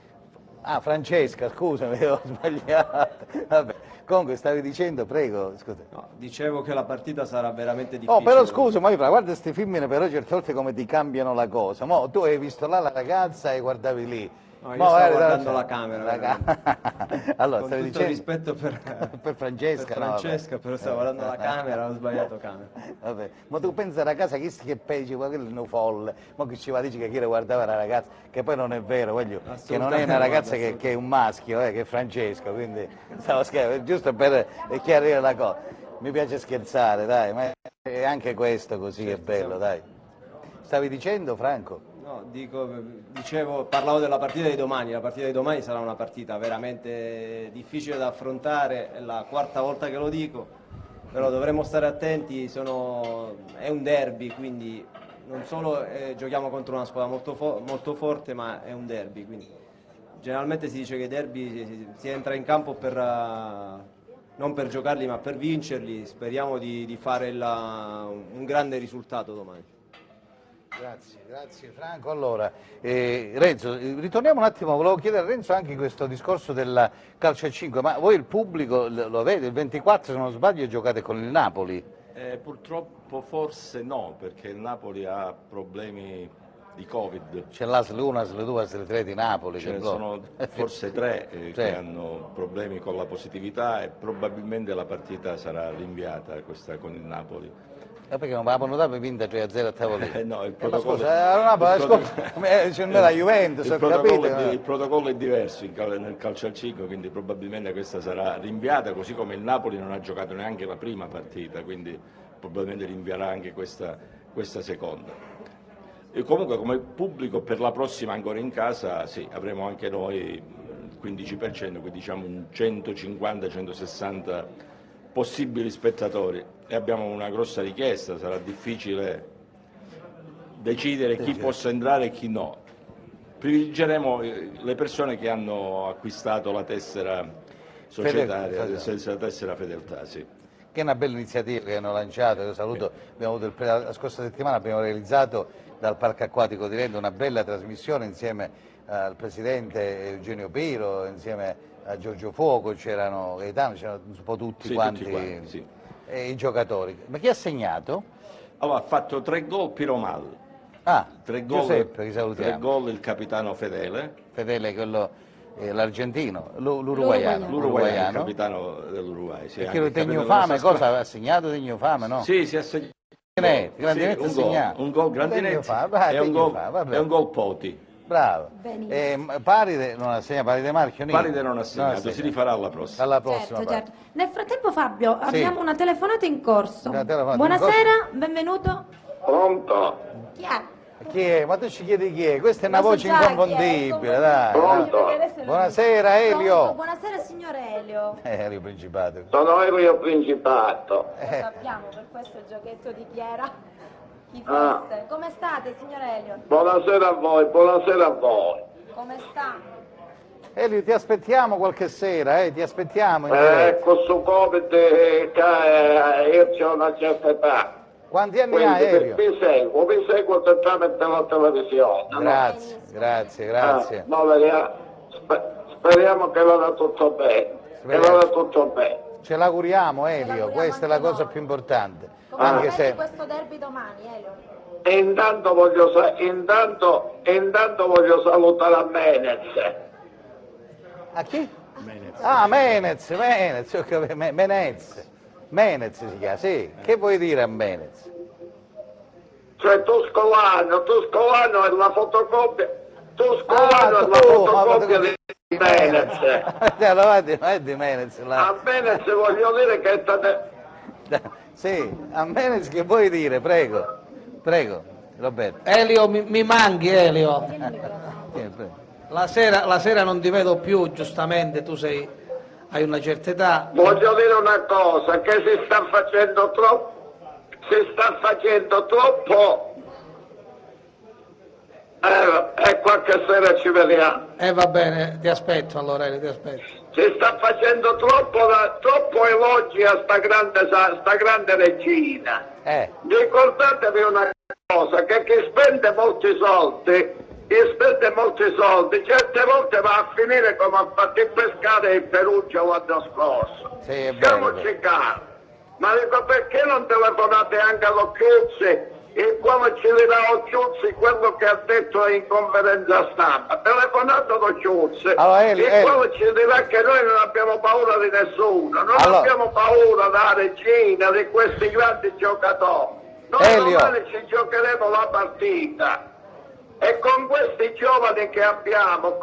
Ah, Francesca, scusami, ho sbagliato. Vabbè. Comunque stavi dicendo, prego, scusa. No, dicevo che la partita sarà veramente difficile. Oh, però scusa, ma guarda questi film, però certe volte come ti cambiano la cosa. Mo, tu hai visto là la ragazza e guardavi lì. No, io Mo, stavo guardando la camera. Allora, con stavi tutto dicendo... rispetto per Francesca, no, Francesca, però stavo guardando la camera, ho sbagliato camera. Vabbè, ma tu pensa alla casa che peggio, ma quello è un folle, ma che ci va a dire che chi le guardava la ragazza, che poi non è vero, voglio, che non è una ragazza che è un maschio, che è Francesco, quindi stavo scherzando, giusto per chiarire la cosa. Mi piace scherzare, dai, ma è anche questo così, certo, è bello, dai. Stavi dicendo, Franco? No, dicevo, parlavo della partita di domani. La partita di domani sarà una partita veramente difficile da affrontare, è la quarta volta che lo dico, però dovremo stare attenti, è un derby, quindi non solo giochiamo contro una squadra molto forte, ma è un derby, quindi generalmente si dice che i derby si entra in campo non per giocarli ma per vincerli. Speriamo di fare un grande risultato domani. Grazie Franco. Allora, Renzo, ritorniamo un attimo, volevo chiedere a Renzo anche questo discorso del calcio a 5, ma voi il pubblico lo vede? Il 24, se non sbaglio, giocate con il Napoli? Purtroppo forse no, perché il Napoli ha problemi di Covid. C'è l'ASL 1, ASL 2, ASL 3 di Napoli. Ce ne sono forse tre che hanno problemi con la positività e probabilmente la partita sarà rinviata, questa con il Napoli. Perché non avevamo notato vinta 3-0 a tavolino? No, il protocollo, c'è la Juventus, ho capito. Il protocollo è diverso nel calcio al 5, quindi probabilmente questa sarà rinviata, così come il Napoli non ha giocato neanche la prima partita, quindi probabilmente rinvierà anche questa seconda. E comunque come pubblico per la prossima ancora in casa, sì, avremo anche noi il 15%, quindi diciamo un 150-160 possibili spettatori, e abbiamo una grossa richiesta, sarà difficile decidere chi possa entrare e chi no. Privilegeremo le persone che hanno acquistato la tessera societaria, la tessera fedeltà, sì. Che è una bella iniziativa che hanno lanciato, io saluto, la scorsa settimana abbiamo realizzato dal Parco Acquatico di Rendo una bella trasmissione insieme al presidente Eugenio Piro, insieme a Giorgio Fuoco, c'erano Gaetano, c'erano un po' tutti quanti sì. I giocatori. Ma chi ha segnato? Allora, ha fatto 3 gol Piromal. Ah, 3 gol, Giuseppe, che salutiamo. 3 gol il capitano Fedele. Fedele, quello, l'argentino, l'uruguaiano. L'uruguaiano, il capitano dell'Uruguay. Sì, perché Tegno Fame, cosa ha segnato Tegno Fame, no? Sì, si è segnato. Grandinetti ha segnato. Un gol Grandinetti e un gol Poti. Bravo. Paride non ha segnato, Paride Marchio? Paride non ha segnato, si rifarà alla prossima. Alla prossima certo. Nel frattempo Fabio, abbiamo una telefonata in corso. Buonasera, benvenuto. Pronto? Chi è? Chi è? Ma tu ci chiedi chi è? Questa è una voce inconfondibile, dai. Pronto? Buonasera Elio. Buonasera signor Elio. Elio Principato. Sono Elio Principato. Lo sappiamo per questo giochetto di chi era. Chi fosse. Come state signor Elio? Buonasera a voi, buonasera a voi. Come sta? Elio, ti aspettiamo qualche sera, ti aspettiamo. In Questo Covid io ho una certa età. Quanti anni hai, Elio? Vi seguo tramite la televisione. Grazie. Speriamo che vada tutto bene. Ce l'auguriamo, Elio, questa è la cosa più importante. Come Anche vedi se... questo derby domani, Elio? E intanto voglio salutare a Menez. A chi? Menez. Menez si chiama, sì. Che vuoi dire a Menez? Cioè Tuscolano è la fotocopia. Tuscolano è la fotocopia di Menez. È di Menez. A Menez voglio dire che è stato... Sì, a Menez che vuoi dire? Prego, Roberto. Elio, mi manchi, Elio. La sera non ti vedo più, giustamente, hai una certa età. Voglio dire una cosa, che si sta facendo troppo E qualche sera ci vediamo. Va bene, ti aspetto allora, Elio, ti aspetto. Si sta facendo troppo elogi a sta grande regina. Ricordatevi una cosa, che chi spende molti soldi, certe volte va a finire come ha fatto il pescare in Perugia l'anno scorso. Siamoci calmi. Ma dico, perché non telefonate anche all'Occhiuzzi, il quale ci dirà Occhiuzzi quello che ha detto in conferenza stampa? Telefonate all'Occhiuzzi, il quale ci dirà che noi non abbiamo paura di nessuno, non abbiamo paura della regina, di questi grandi giocatori. Noi domani ci giocheremo la partita. E con questi giovani che abbiamo,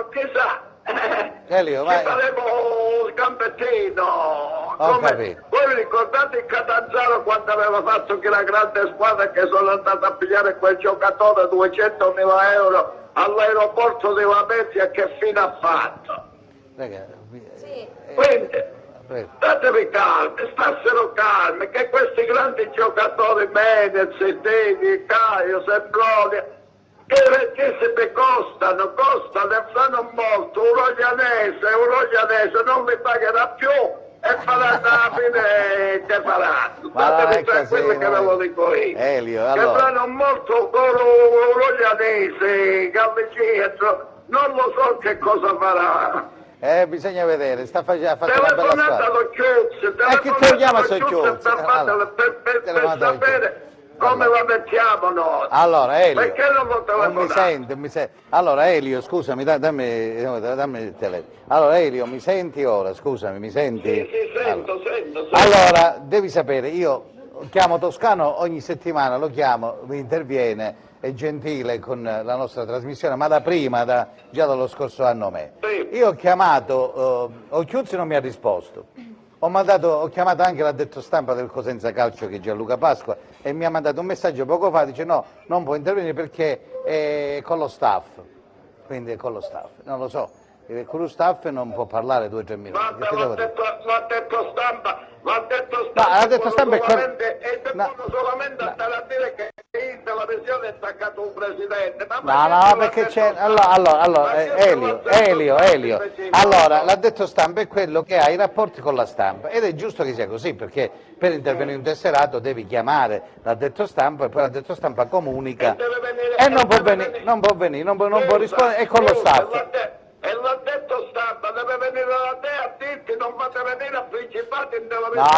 chissà, Elio, ci faremo un gambettino. Voi ricordate il Catanzaro quando aveva fatto che la grande squadra, che sono andato a pigliare quel giocatore 200.000 euro all'aeroporto di Lamezia, che fine ha fatto? Quindi statevi calmi, stassero calmi, che questi grandi giocatori, Menez, Dini, Caio, Sembroni, che i registri costano e fanno molto. Un roglianese non li pagherà più e faranno la fine che faranno. Statevi tranquilli che ve lo dico io. Che fanno molto con un roglianese, Galligietro, non lo so che cosa farà. Bisogna vedere, sta facendo una bella squadra. Chi te lo chiama Socchiuzzi? Per sapere come la mettiamo noi. Allora, Elio, perché non lo telefonate? Non mi sente. Allora, Elio, scusami, dammi il telefono. Allora, Elio, mi senti ora? Scusami, mi senti? Sì, sento. Allora, devi sapere, io chiamo Toscano ogni settimana, lo chiamo, mi interviene, è gentile con la nostra trasmissione, ma da prima, già dallo scorso anno me. Sì. Io ho chiamato, Occhiuzzi non mi ha risposto. Ho chiamato anche l'addetto stampa del Cosenza Calcio, che è Gianluca Pasqua, e mi ha mandato un messaggio poco fa, dice no, non può intervenire perché è con lo staff, quindi è con lo staff, non lo so, con lo staff non può parlare 2 o 3 minuti. L'addetto stampa l'addetto stampa è quello... solamente andare a dire che in televisione è attaccato un presidente. No, perché c'è... Allora, Elio, allora, l'addetto stampa è quello che ha i rapporti con la stampa, ed è giusto che sia così, perché per intervenire in un tesserato devi chiamare l'addetto stampa e poi l'addetto stampa comunica e non può venire, non può rispondere, è con lo staff. E l'addetto stampa deve venire da te a dirti, non fate venire a Principato in televisione.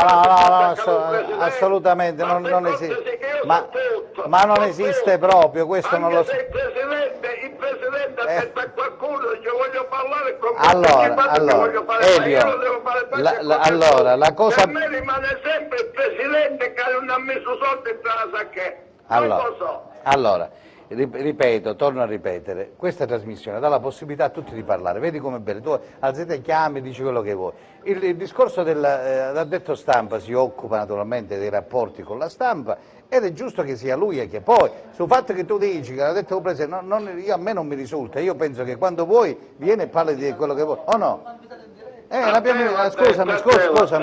No, assolutamente, non esiste. Ma non esiste proprio, questo non lo so. Il presidente aspetta qualcuno, dice voglio parlare con allora, la cosa... Per me rimane sempre il presidente che non ha messo soldi in la sacchetta. Allora, ripeto, torno a ripetere, questa trasmissione dà la possibilità a tutti di parlare, vedi com'è bello, tu alzate, chiami, dici quello che vuoi. Il discorso dell'addetto stampa si occupa naturalmente dei rapporti con la stampa, ed è giusto che sia lui, e che poi, sul fatto che tu dici che l'addetto presidente, a me non mi risulta, io penso che quando vuoi vieni e parli di quello che vuoi, o no?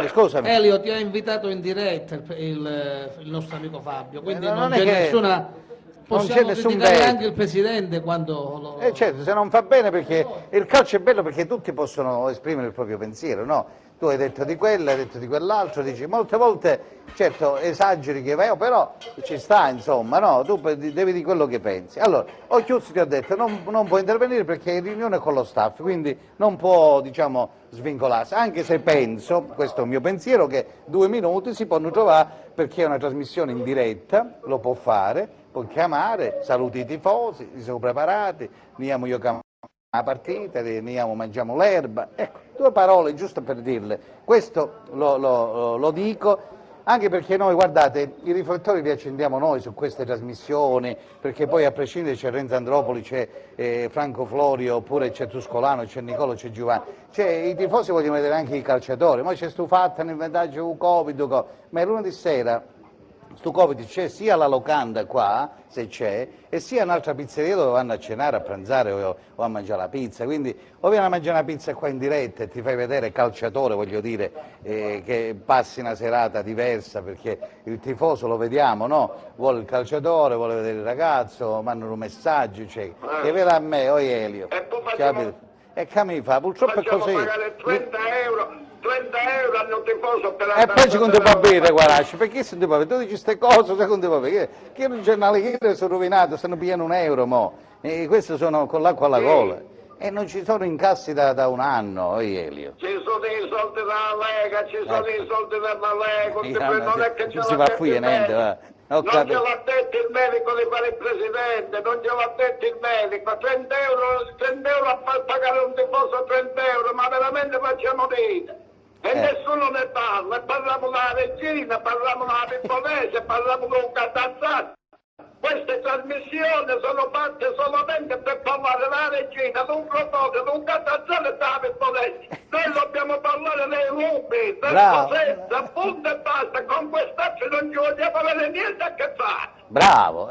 Scusami. Elio ti ha invitato in diretta il nostro amico Fabio, quindi non c'è nessuna... Possiamo criticare anche il Presidente quando lo... certo, se non fa bene, perché il calcio è bello perché tutti possono esprimere il proprio pensiero, no? Tu hai detto di quello, hai detto di quell'altro, dici molte volte, certo, esageri che vai, però ci sta, insomma, no? Tu devi di quello che pensi. Allora, Occhiuzzi ti ha detto non può intervenire perché è in riunione con lo staff, quindi non può, diciamo, svincolarsi, anche se penso, questo è un mio pensiero, che 2 minuti si possono trovare, perché è una trasmissione in diretta, lo può fare, può chiamare, saluti i tifosi, si sono preparati, andiamo io la partita, mangiamo l'erba, ecco, 2 parole giusto per dirle. Questo lo dico anche perché noi, guardate, i riflettori li accendiamo noi su queste trasmissioni, perché poi a prescindere c'è Renzo Andropoli, c'è Franco Florio, oppure c'è Tuscolano, c'è Nicolo, c'è Giovanni, i tifosi vogliono vedere anche i calciatori, ma c'è stufato nel vantaggio Covid, ma lunedì sera stu Covid c'è sia la locanda qua, se c'è, e sia un'altra pizzeria dove vanno a cenare, a pranzare o a mangiare la pizza, quindi o vieni a mangiare una pizza qua in diretta e ti fai vedere calciatore, voglio dire, che passi una serata diversa, perché il tifoso lo vediamo, no? Vuole il calciatore, vuole vedere il ragazzo, mandano messaggi, cioè, che veda a me, o Elio, E poi facciamo, e che mi fa, purtroppo è facciamo così. pagare 30 euro al tifoso per E poi ci conti papire, guarasci, perché se tu tu dici queste cose, secondo papire, che i giornali che sono rovinato, stanno pigliando €1, mo, e questi sono con l'acqua alla gola, e non ci sono incassi da un anno, Elio. Ci sono i soldi della Lega, ci sono i soldi della Lega, non è che ce si l'ha va detto qui il niente, va. medico. Non ce l'ha detto il medico di fare il presidente, non ce l'ha detto il medico, 30 euro a far pagare un tifoso 30 euro, ma veramente facciamo ride. E nessuno ne parla, parliamo della regina, parliamo della Pipponese, parliamo con un Catazzano. Queste trasmissioni sono fatte solamente per parlare della regina, di un Crotone, di un Catazzano e della Pipponese. Noi dobbiamo parlare dei lupi, del Cosenza, punto e basta, con quest'altro non ci vogliamo avere niente a che fare. Bravo,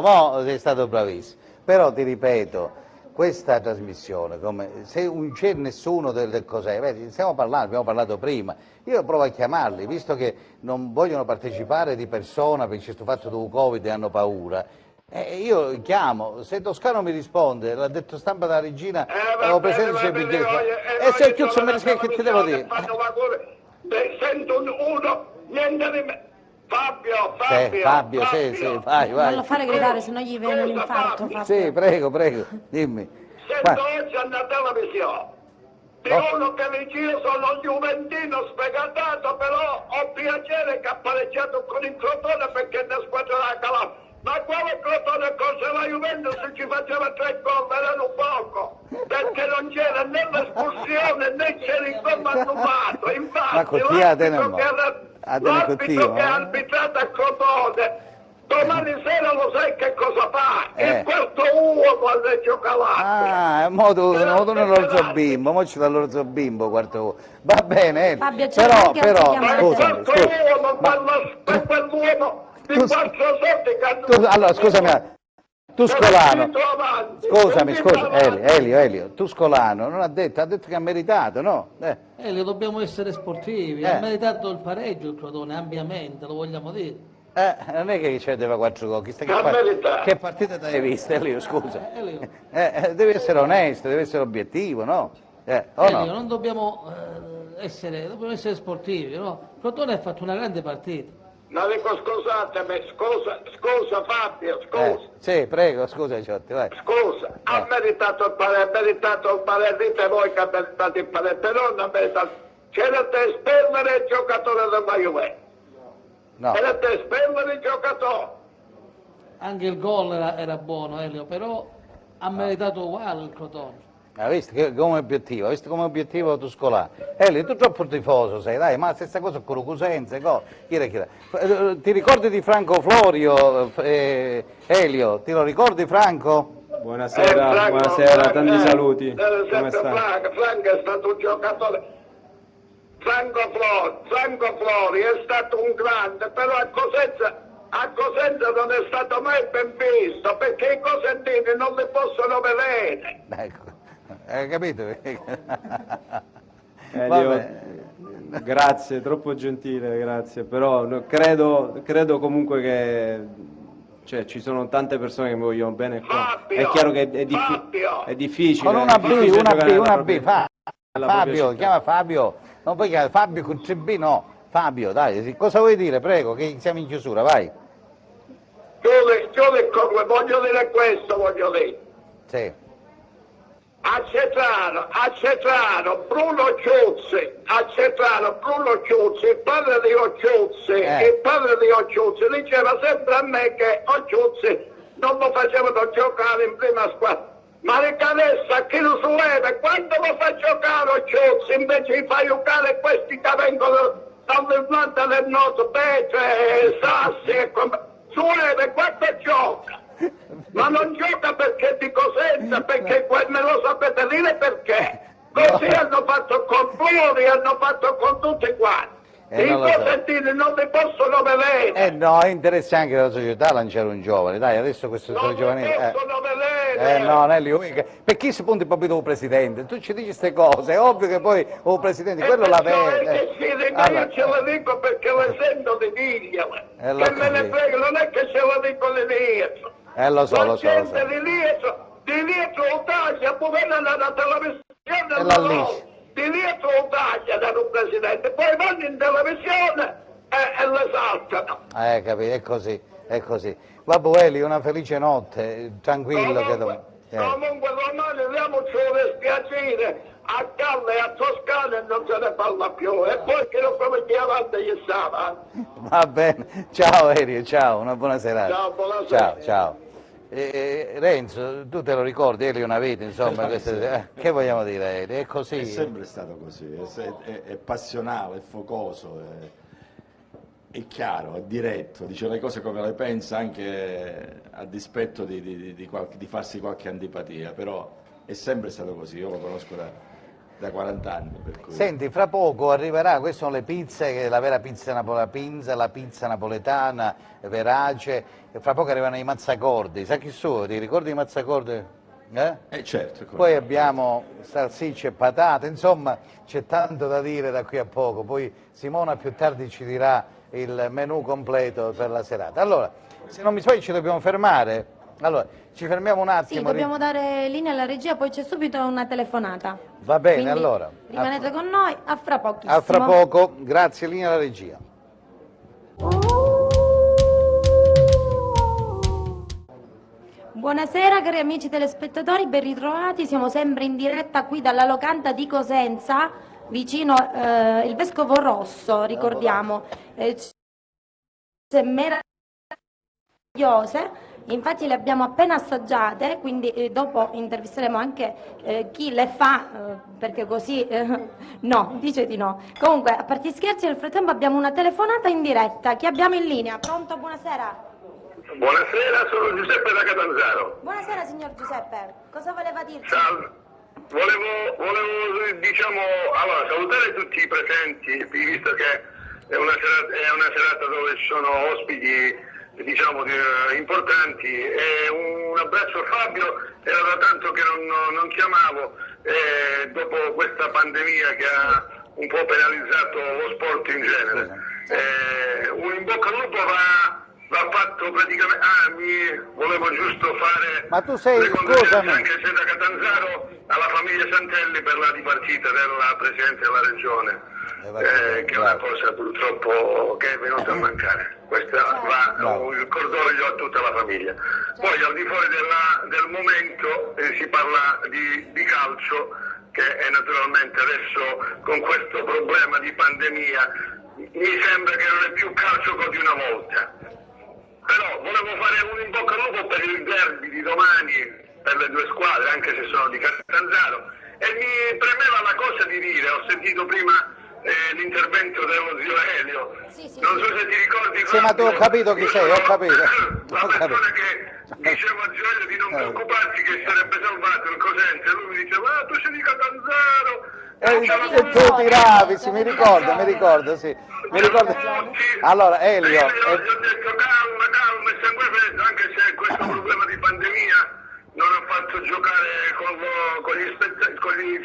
mo sei stato bravissimo, però ti ripeto, questa trasmissione, se non c'è nessuno del cos'è, stiamo parlando, abbiamo parlato prima, io provo a chiamarli, visto che non vogliono partecipare di persona perché c'è stato fatto del Covid e hanno paura, io chiamo, se Toscano mi risponde, l'ha detto stampa della regina, ho presente c'è il e se il chiuso mi risponde, che ti devo dire? Sento uno, niente di me. Fabio, sì, vai. Non lo fare gridare, sennò gli viene un infarto. Fabio. Sì, prego, dimmi. Sento oggi alla televisione di uno che vicino sono juventino sfegatato, però ho piacere che ha pareggiato con il Crotone perché è una squadra della Calabria. Ma quale Crotone cosa la Juventus ci faceva 3 gol, erano poco, perché non c'era né l'espulsione né c'era il gol annullato. Infatti l'arbitro che ha arbitrato a Crotone domani sera lo sai che cosa fa? Il quarto uomo al Reggio Calabria. Mo tu nell'orzo bimbo, mo ci dà l'orzo bimbo, quarto uomo. Va bene, Fabio, però, scusami, quell'uomo di 4 soldi che allora, scusami, tu Scolano, scusami, Elio, tu Scolano non ha detto che ha meritato, no? Elio, dobbiamo essere sportivi, ha meritato il pareggio il Crotone, ampiamente, lo vogliamo dire. Non è che c'è 4 gol, che partita ti hai vista, Elio, scusa? Devi essere onesto, devi essere obiettivo, no? Elio, non dobbiamo dobbiamo essere sportivi, no? Crotone ha fatto una grande partita. No, dico scusatemi, scusa Fabio, scusa. Sì, prego, scusa Ciotti, vai. Scusa, ha meritato il parere, dite voi che ha meritato il parere, però non ha meritato. C'era da espellere il giocatore della Juventus. No. C'era da espellere il giocatore. Anche il gol era buono, Elio, però ha meritato uguale il Crotone. Hai visto come obiettivo tu Scolano? Elio, tu troppo tifoso sei, dai, ma la stessa cosa con Cosenza, ti ricordi di Franco Florio, Elio, ti lo ricordi Franco? Buonasera, tanti saluti. Come stai? Franco è stato un giocatore. Franco Flori è stato un grande, però a Cosenza non è stato mai ben visto, perché i cosentini non li possono vedere. Ecco. Hai capito? Grazie, troppo gentile, grazie, però credo comunque che ci sono tante persone che mi vogliono bene qua. È chiaro che è difficile. Con una B, Fabio, chiama Fabio, non puoi chiamare Fabio con 3B, no, Fabio, dai, cosa vuoi dire, prego, che siamo in chiusura, vai. Voglio dire questo, Sì. A Cetrano, Bruno Ciuzzi, il padre di Occiuzzi, diceva sempre a me che Occiuzzi non lo facevano giocare in prima squadra. Ma adesso chi lo sueve, quando lo fa giocare Occiuzzi, invece di far giocare questi che vengono dall'Irlanda del Nord, Bece, Sassi e sueve, quando gioca. Ma non gioca perché di Cosenza, perché me lo sapete dire perché? Così hanno fatto con Flori, hanno fatto con tutti quanti. I non lo so. cosentini non li possono vedere. No, interessa anche alla società lanciare un giovane, dai, adesso questo Non li giovanile... possono vedere. No, Nelly, per chi si punti proprio tu presidente? Tu ci dici queste cose, è ovvio che poi presidente, quello la vede. Io ce la dico perché le sento di dirgliela. Lo Che me ne capisco. frega, non è che ce la dico di dietro. Lo so, La lo so. gente di dietro lo taglia, poi viene alla televisione, la liscia. di dietro lo taglia da un presidente, poi vanno in televisione e le saltano. Capito, è così, è così. Vabbè, Eli, una felice notte, tranquillo che... Comunque domani diamoci un dispiacere a Calle e a Toscana e non se ne parla più. E poi che non come chi avanti gli stava. Va bene, ciao Elio, ciao, una buona serata. Ciao, buonasera. Ciao. Renzo, tu te lo ricordi, Elio una vita, insomma, che vogliamo dire Elio? È così. È sempre stato così, è passionale, è focoso, è chiaro, è diretto, dice le cose come le pensa anche a dispetto di farsi qualche antipatia, però è sempre stato così, io lo conosco da 40 anni. Per cui... Senti, fra poco arriverà, queste sono le pizze, la vera pizza la pizza napoletana, verace, e fra poco arrivano i mazzacordi, sai chi sono? Ti ricordi i mazzacordi? certo. Poi abbiamo salsicce e patate, insomma c'è tanto da dire da qui a poco, poi Simona più tardi ci dirà il menù completo per la serata. Allora, se non mi sbaglio ci dobbiamo fermare, allora ci fermiamo un attimo. Sì, dobbiamo dare linea alla regia, poi c'è subito una telefonata. Va bene, Quindi allora. rimanete con noi, a fra pochissimo. A fra poco, grazie, linea alla regia. Buonasera cari amici telespettatori, ben ritrovati, siamo sempre in diretta qui dalla locanda di Cosenza, vicino il Vescovo Rosso, ricordiamo, meravigliose, infatti le abbiamo appena assaggiate, quindi dopo intervisteremo anche chi le fa, perché così, no, dice di no. Comunque, a parte scherzi, nel frattempo abbiamo una telefonata in diretta, chi abbiamo in linea? Pronto, buonasera? Buonasera, sono Giuseppe da Catanzaro. Buonasera signor Giuseppe, cosa voleva dirci? Salve. Volevo diciamo, allora, salutare tutti i presenti, visto che è una serata dove ci sono ospiti diciamo, importanti, e un abbraccio a Fabio, era da tanto che non chiamavo, dopo questa pandemia che ha un po' penalizzato lo sport in genere. Un in bocca al lupo va fatto praticamente, volevo giusto fare Ma tu sei, le condoglianze scusami, anche se da Catanzaro alla famiglia Santelli per la dipartita della Presidente della Regione, che è una cosa purtroppo che è venuta a mancare. Questa va il cordoglio a tutta la famiglia. Poi al di fuori del momento si parla di calcio, che è naturalmente adesso con questo problema di pandemia mi sembra che non è più calcio come di una volta. Però volevo fare un in bocca al lupo per il derby di domani, per le due squadre, anche se sono di Catanzaro, e mi premeva la cosa di dire, ho sentito prima l'intervento dello zio Elio, Sì. non so se ti ricordi. Sì, ma tu ho capito chi sei, ho capito. La persona che diceva a zio Elio di non preoccuparsi che sarebbe salvato il Cosenza, e lui mi diceva, tu sei di Catanzaro. e tu tiravi, sì, mi ricordo, sì. Mi ricordo. Allora, Elio... Io gli ho detto calma, e sangue freddo, anche se questo problema di pandemia non ha fatto giocare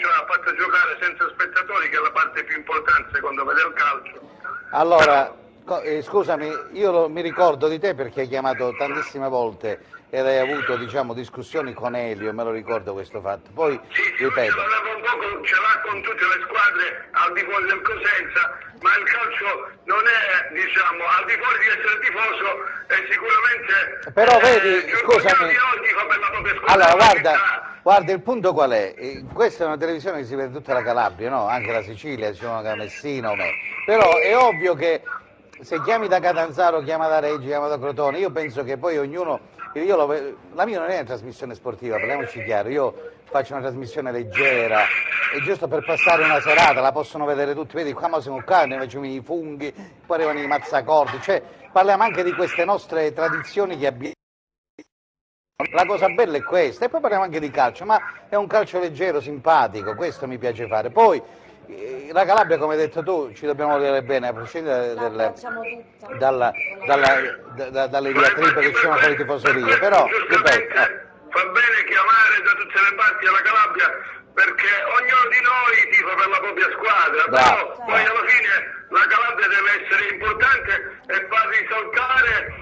cioè ha fatto giocare senza spettatori, che è la parte più importante secondo me del calcio. Allora, scusami, io mi ricordo di te perché hai chiamato tantissime volte ed hai avuto, diciamo, discussioni con Elio, me lo ricordo questo fatto. Poi, ripeto... Ce l'ha con tutte le squadre al di fuori del Cosenza, ma il calcio non è, diciamo, al di fuori di essere tifoso, è sicuramente... Però vedi, scusami... Allora, guarda, il punto qual è? Questa è una televisione che si vede tutta la Calabria, no? Anche la Sicilia, diciamo che Messina o me. Però è ovvio che se chiami da Catanzaro, chiama da Reggio, chiama da Crotone, io penso che poi ognuno... la mia non è una trasmissione sportiva, parliamoci chiaro, io faccio una trasmissione leggera, è giusto per passare una serata, la possono vedere tutti, vedi qua siamo qua, ne facciamo i funghi, poi arrivano i mazzacordi, cioè parliamo anche di queste nostre tradizioni che abbiamo. La cosa bella è questa, e poi parliamo anche di calcio, ma è un calcio leggero, simpatico, questo mi piace fare. Poi La Calabria, come hai detto tu, ci dobbiamo volere bene, a prescindere dalle diatribe che ci sono con le tifoserie, però, ripeto... Fa bene chiamare da tutte le parti alla Calabria, perché ognuno di noi tifa per la propria squadra, però poi alla fine la Calabria deve essere importante e far risaltare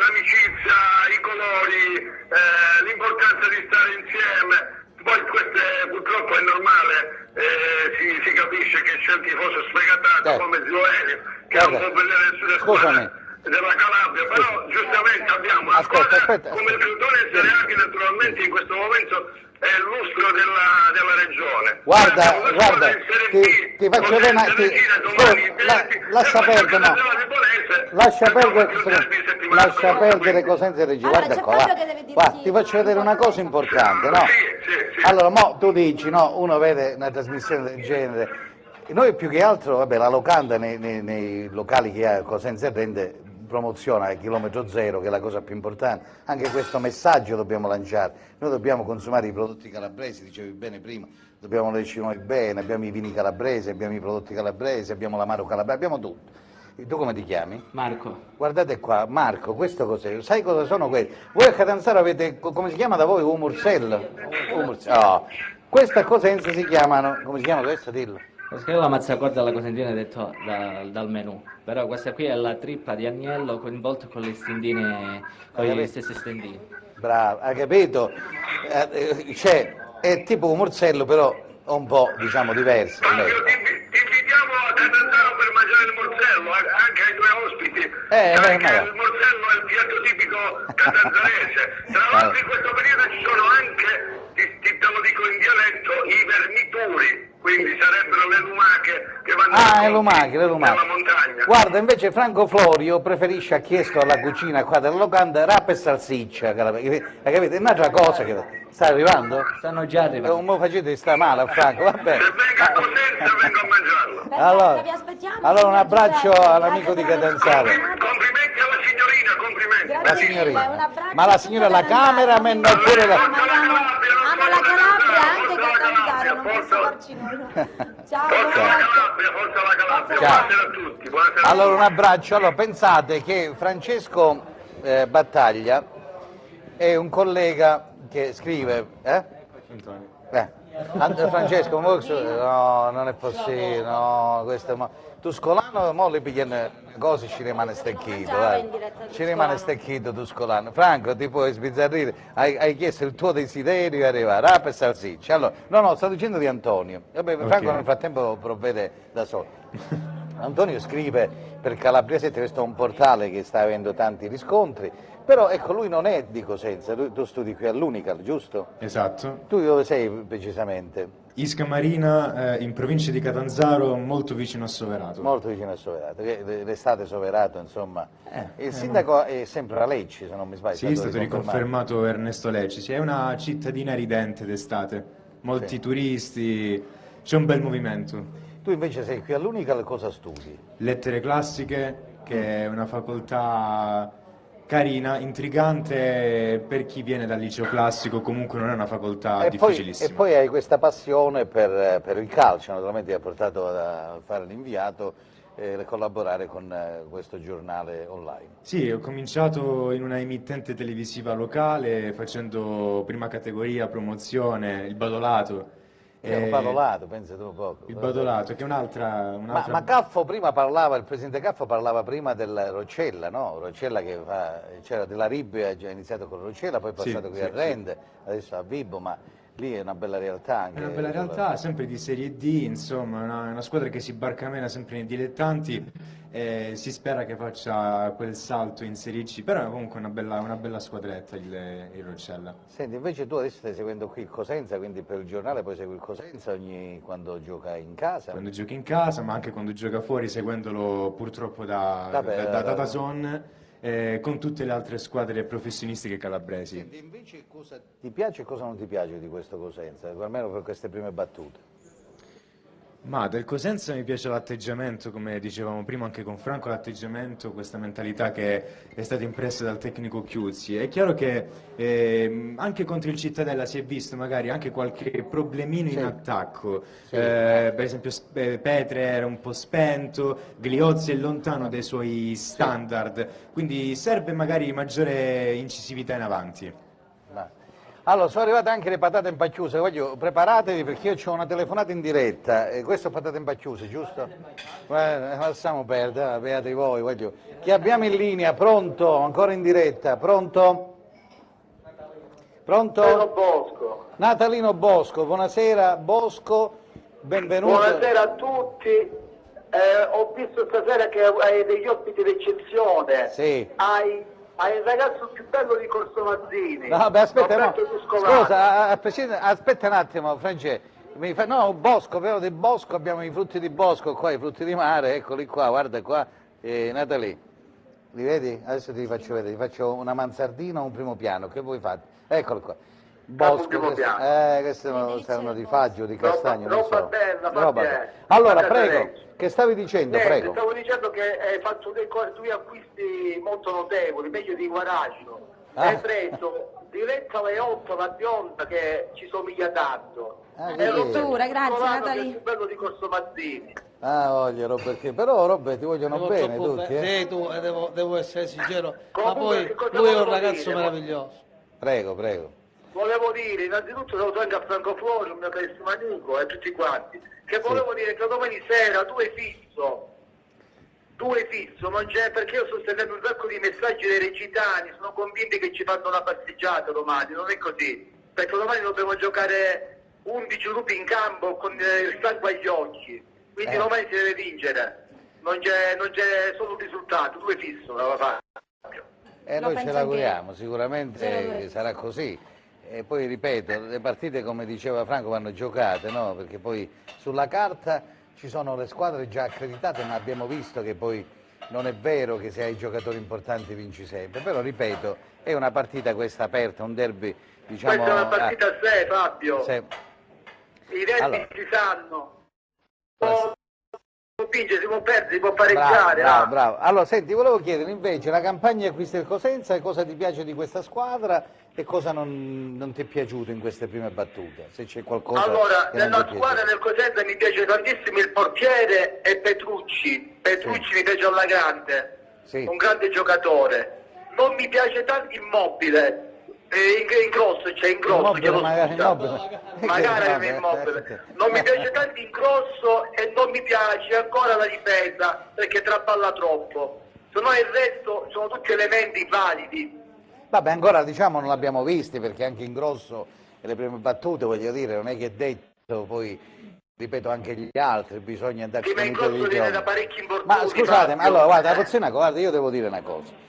l'amicizia, i colori, l'importanza di stare insieme. Poi purtroppo è normale, si capisce che c'è il tifoso sfegatato come Zioeli, che non può vedere nessuna squadra della Calabria, però giustamente abbiamo una squadra come il Crotone e Sereà, che naturalmente in questo momento è il lustro della regione. Guarda, ti faccio vedere lascia perdere Cosenza e Reggio, guarda qua, guarda, ti faccio vedere una cosa importante, no? Sì. Allora, mo tu dici, no, uno vede una trasmissione del genere, noi più che altro, vabbè, la locanda nei locali che ha Cosenza e rende promoziona a chilometro zero, che è la cosa più importante. Anche questo messaggio dobbiamo lanciare. Noi dobbiamo consumare i prodotti calabresi, dicevi bene prima, dobbiamo volerci noi bene, abbiamo i vini calabresi, abbiamo i prodotti calabresi, abbiamo l'amaro calabrese, abbiamo tutto. E tu come ti chiami? Marco. Guardate qua, Marco, questo cos'è? Sai cosa sono questi? Voi a Catanzaro avete, come si chiama da voi, un mursello? Oh. Queste a Cosenza si chiamano, come si chiama questo? Dillo. Questa è la mazzacorda alla cosentina detto dal menù, però questa qui è la trippa di agnello coinvolto con le stendine, con gli stessi stendini. Bravo, hai capito? È tipo un morsello però un po', diciamo, diverso. Fabio, ti invitiamo a Catanzaro per mangiare il morsello, anche ai tuoi ospiti, perché il morsello è il piatto tipico catanzarese. Tra l'altro in questo periodo ci sono anche, te lo dico in dialetto, i vermituri. Quindi sarebbero le lumache che vanno le lumache. nella montagna. Guarda, invece Franco Florio ha chiesto alla cucina qua della locanda rapa e salsiccia, hai capito? È un'altra cosa che sta arrivando? Stanno già arrivando. Non mi facete sta male a Franco, va bene. Se venga a Cosenza vengo a mangiarlo. Vi aspettiamo. Allora un abbraccio all'amico di Catanzaro. Complimenti alla signorina, complimenti. La signorina. Ma la signora la camera, ma non pure la... Ama la Calabria anche Catanzaro, non posso farci nulla. Ciao, Forza la Calabria, forza la Calabria. Ciao. Buonasera a tutti. Buonasera. Allora un abbraccio. Allora pensate che Francesco Battaglia è un collega che scrive... Francesco, no, non è possibile, no, questo... Tuscolano, mo le pigliano cose, ci rimane stecchito, ci rimane stecchito Tuscolano. Franco, ti puoi sbizzarrire, hai chiesto il tuo desiderio e arriva, rapa e salsiccia. Allora, no, sto dicendo di Antonio. Vabbè, Franco nel frattempo provvede da solo. Antonio scrive per Calabriasette, questo è un portale che sta avendo tanti riscontri, però ecco, lui non è di Cosenza, tu studi qui all'Unical, giusto? Esatto. Tu dove sei precisamente? Isca Marina, in provincia di Catanzaro, molto vicino a Soverato. Molto vicino a Soverato, l'estate Soverato, insomma. Il sindaco è sempre a Lecci, se non mi sbaglio. Sì, è stato riconfermato Ernesto Lecci. Sì, è una cittadina ridente d'estate, molti turisti, c'è un bel movimento. Tu invece sei qui all'Unical, cosa studi? Lettere classiche, che è una facoltà carina, intrigante per chi viene dal liceo classico, comunque non è una facoltà difficilissima. E poi hai questa passione per il calcio, naturalmente ti ha portato a fare l'inviato e collaborare con questo giornale online. Sì, ho cominciato in una emittente televisiva locale facendo prima categoria, promozione, il Badolato. Un Badolato, pensa tu poco. Il Badolato, che è un'altra... Ma Caffo prima parlava, il presidente Caffo parlava prima del Roccella, no? Roccella che c'era della Ribbia, ha già iniziato con Roccella, poi è passato qui a Rende, adesso a Vibo, ma lì è una bella realtà anche. È una bella realtà, sempre di Serie D, insomma, una squadra che si barcamena sempre nei dilettanti, si spera che faccia quel salto in Serie C, però è comunque una bella squadretta il Roccella. Senti, invece tu adesso stai seguendo qui il Cosenza, quindi per il giornale poi segui il Cosenza quando gioca in casa? Quando gioca in casa, ma anche quando gioca fuori, seguendolo purtroppo da DAZN, con tutte le altre squadre professionistiche calabresi. Senti, invece cosa ti piace e cosa non ti piace di questo Cosenza, almeno per queste prime battute? Ma del Cosenza mi piace l'atteggiamento, come dicevamo prima anche con Franco, l'atteggiamento, questa mentalità che è stata impressa dal tecnico Chiuzzi. È chiaro che anche contro il Cittadella si è visto magari anche qualche problemino in attacco, per esempio Petre era un po' spento, Gliozzi è lontano dai suoi standard, quindi serve magari maggiore incisività in avanti. Allora, sono arrivate anche le patate impacchiuse, preparatevi perché io ho una telefonata in diretta, questo è patate impacchiuse, giusto? Lasciamo perdere, beati voi, Chi abbiamo in linea, pronto, ancora in diretta, pronto? Pronto? Natalino Bosco. Natalino Bosco, buonasera Bosco, benvenuto. Buonasera a tutti, ho visto stasera che hai degli ospiti d'eccezione. Sì. Hai il ragazzo più bello di Corso Mazzini. No, beh, aspetta, no. Roberto Tuscolani. Scusa, aspetta un attimo, Francesco. No, Bosco, però di Bosco abbiamo i frutti di bosco qua, i frutti di mare, eccoli qua, guarda qua, Natalie, li vedi? Adesso ti faccio vedere, ti faccio una mansardina o un primo piano, che voi fate? Eccolo qua. Bosco, questi saranno di faggio, di castagno, non so. Roba bella. Allora, prego, che stavi dicendo, prego? Stavo dicendo che hai fatto due acquisti molto notevoli, meglio di Guaraccio. Hai preso Diletta Leotto, la bionda che ci somiglia tanto. Addirittura, grazie Natalie. Che è il più bello di Corso Mazzini. Voglio Robert, però Robert ti vogliono bene tutti, Sì, tu, devo essere sincero, ma Comunque, poi lui è un ragazzo meraviglioso. Prego. Volevo dire, innanzitutto saluto anche a Franco Flori, un mio carissimo amico, e tutti quanti, che volevo dire che domani sera tu hai fisso, non c'è, perché io sto sentendo un sacco di messaggi dei recitani, sono convinti che ci fanno una passeggiata domani, non è così, perché domani dobbiamo giocare 11 gruppi in campo con il sangue agli occhi, quindi domani si deve vincere, non c'è solo un risultato, tu hai fisso, la fa. Noi ce l'auguriamo, sicuramente sarà così. E poi ripeto, le partite come diceva Franco vanno giocate, no? Perché poi sulla carta ci sono le squadre già accreditate, ma abbiamo visto che poi non è vero che se hai giocatori importanti vinci sempre, però ripeto, è una partita questa aperta, un derby, diciamo... Questa è una partita a sé, Fabio. I derby si sanno. Si può vincere, si può perdere, si può pareggiare. Bravo. Allora, senti, volevo chiedere invece la campagna acquisti del Cosenza, cosa ti piace di questa squadra e cosa non ti è piaciuto in queste prime battute? Se c'è qualcosa. Allora, che non nella ti è squadra del Cosenza mi piace tantissimo il portiere e Petrucci. Petrucci mi piace alla grande, un grande giocatore. Non mi piace tanto Immobile. Ingrosso, chiedo scusa. Magari Immobile. Non mi piace tanto Ingrosso e non mi piace ancora la difesa perché traballa troppo. Se no il resto sono tutti elementi validi. Vabbè, ancora diciamo non l'abbiamo visti perché anche in grosso le prime battute, voglio dire, non è che è detto, poi ripeto anche gli altri, bisogna andarci con i giorni. Viene da parecchi infortuni. Ma scusate, ma allora guarda, io devo dire una cosa.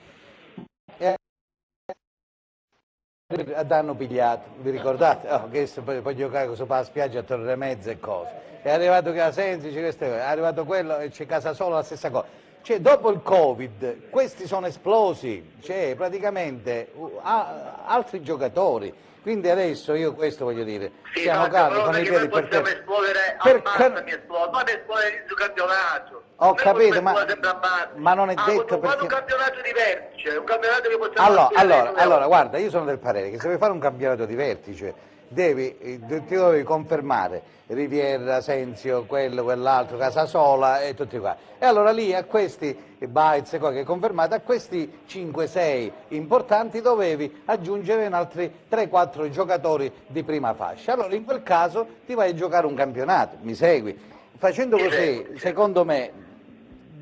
Hanno pigliato, vi ricordate? Che poi giocare sopra la spiaggia a Torre Mezza e cose. È arrivato Casensi, è arrivato quello e c'è Casasola la stessa cosa. Cioè, dopo il Covid, questi sono esplosi, cioè praticamente altri giocatori. Quindi adesso io questo voglio dire, siamo calmi con i piedi per terra. Esplodere non esplodere il campionato. Ho capito, ma non è detto perché... un campionato di vertice, un campionato che possiamo... Allora, guarda, io sono del parere che se vuoi fare un campionato di vertice ti devi confermare Riviera, Senzio, quello, quell'altro, Casasola e tutti qua. E allora lì a questi Baez che confermate, a questi 5-6 importanti dovevi aggiungere altri 3-4 giocatori di prima fascia. Allora in quel caso ti vai a giocare un campionato, mi segui? Facendo così, secondo me,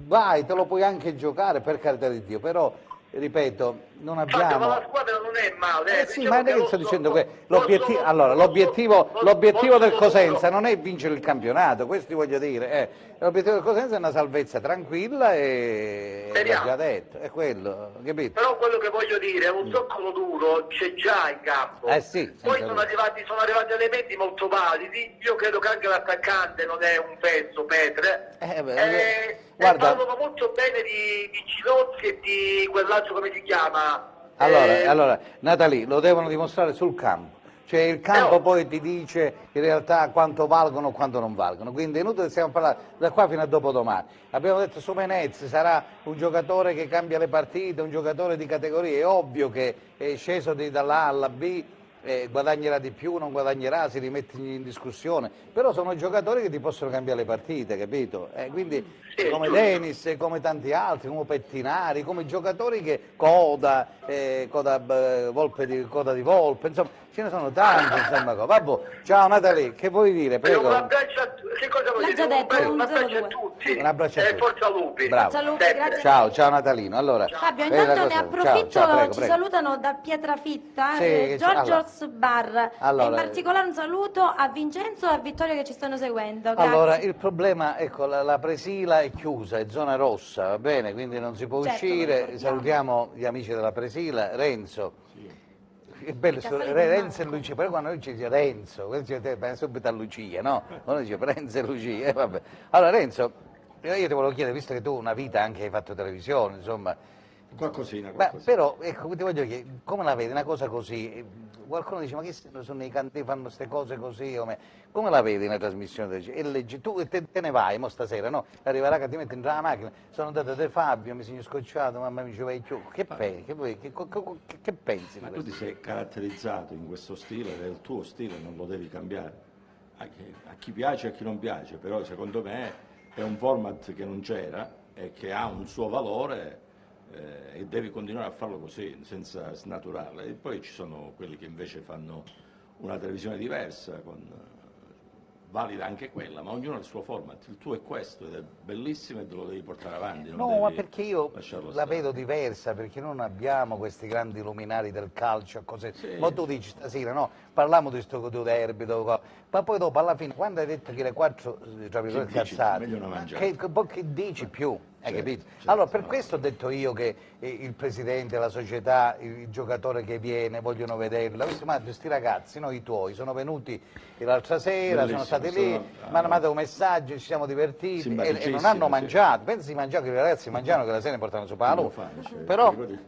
vai, te lo puoi anche giocare, per carità di Dio, però, ripeto, non abbiamo... Ma la squadra non è male. Sì, ma non sto dicendo che l'obiettivo del Cosenza non è vincere il campionato, questo ti voglio dire. L'obiettivo del Cosenza è una salvezza tranquilla e l'ho già detto, è quello, capito? Però quello che voglio dire è un zoccolo duro, c'è già in campo. Sì, poi sono arrivati elementi molto validi, io credo che anche l'attaccante non è un pezzo, Petre. Guarda, parlano molto bene di Cilozzi e di quell'altro, come si chiama? Allora, Natalie, lo devono dimostrare sul campo. Cioè il campo poi ti dice in realtà quanto valgono o quanto non valgono, quindi è inutile stiamo parlando da qua fino a dopodomani. Abbiamo detto Sumenez sarà un giocatore che cambia le partite, un giocatore di categoria, è ovvio che è sceso dalla A alla B, guadagnerà di più, non guadagnerà, si rimette in discussione, però sono giocatori che ti possono cambiare le partite, capito? Quindi come Denis, come tanti altri, come Pettinari, come giocatori che Coda di Volpe, insomma ce ne sono tanti, insomma. Vabbè, ciao Natalie, che vuoi dire? Prego. Un abbraccio che cosa vuoi dire? Un abbraccio a tutti. Un abbraccio a tutti. Forza Lupi. Bravo. Forza Lupi, grazie. Ciao Natalino. Allora, Fabio, intanto ne approfitto, prego, ci prego. salutano da Pietrafitta, Sì, Giorgios Bar, allora, e in particolare un saluto a Vincenzo e a Vittorio che ci stanno seguendo. Grazie. Allora, il problema, ecco, la Presila è chiusa, è zona rossa, va bene, quindi non si può Certo, uscire. Salutiamo gli amici della Presila, Renzo. È bello, Castelli di Renzo e Marco. Lucia, però quando noi ci dice Renzo, pensa subito a Lucia, no? Quando dice Renzo e Lucia, vabbè. Allora Renzo, io ti volevo chiedere, visto che tu una vita anche hai fatto televisione, insomma, Qualcosina. però ecco, ti voglio chiedere, come la vedi una cosa così? Qualcuno dice, ma che sono i cantanti, fanno queste cose così? Come la vedi una trasmissione? E leggi, tu te ne vai, mo stasera, no? Arriverà che ti metti dentro la macchina, sono andato da Fabio, mi sono scocciato, mamma mi diceva più. Che pensi Ma di tu ti questo? sei caratterizzato in questo stile, ed è il tuo stile, non lo devi cambiare. A chi piace e a chi non piace, però secondo me è un format che non c'era e che ha un suo valore e devi continuare a farlo così, senza snaturarla. E poi ci sono quelli che invece fanno una televisione diversa, valida anche quella, ma ognuno ha il suo format. Il tuo è questo ed è bellissimo e te lo devi portare avanti. Non No, ma devi perché io lasciarlo la stare. vedo diversa, perché non abbiamo questi grandi luminari del calcio, cose. Sì. Ma tu dici stasera, no? Parliamo di sto derby, ma poi dopo alla fine, quando hai detto che le quattro, tra virgolette, Che dici? cazzate, Meglio una mangiata. che dici più? Hai Certo, capito? certo, Allora, per no. questo ho detto io che il presidente, la società, il giocatore che viene, vogliono vederlo. Ma questi ragazzi, no, i tuoi, sono venuti l'altra sera, sono Bellissimo, stati lì, mi hanno mandato un messaggio, ci siamo divertiti e non Simpaticissimi, hanno sì. mangiato. Pensi di mangiare, che i ragazzi mangiano che la sera portano su palo. Lo fanno, cioè, Però ti ricordi?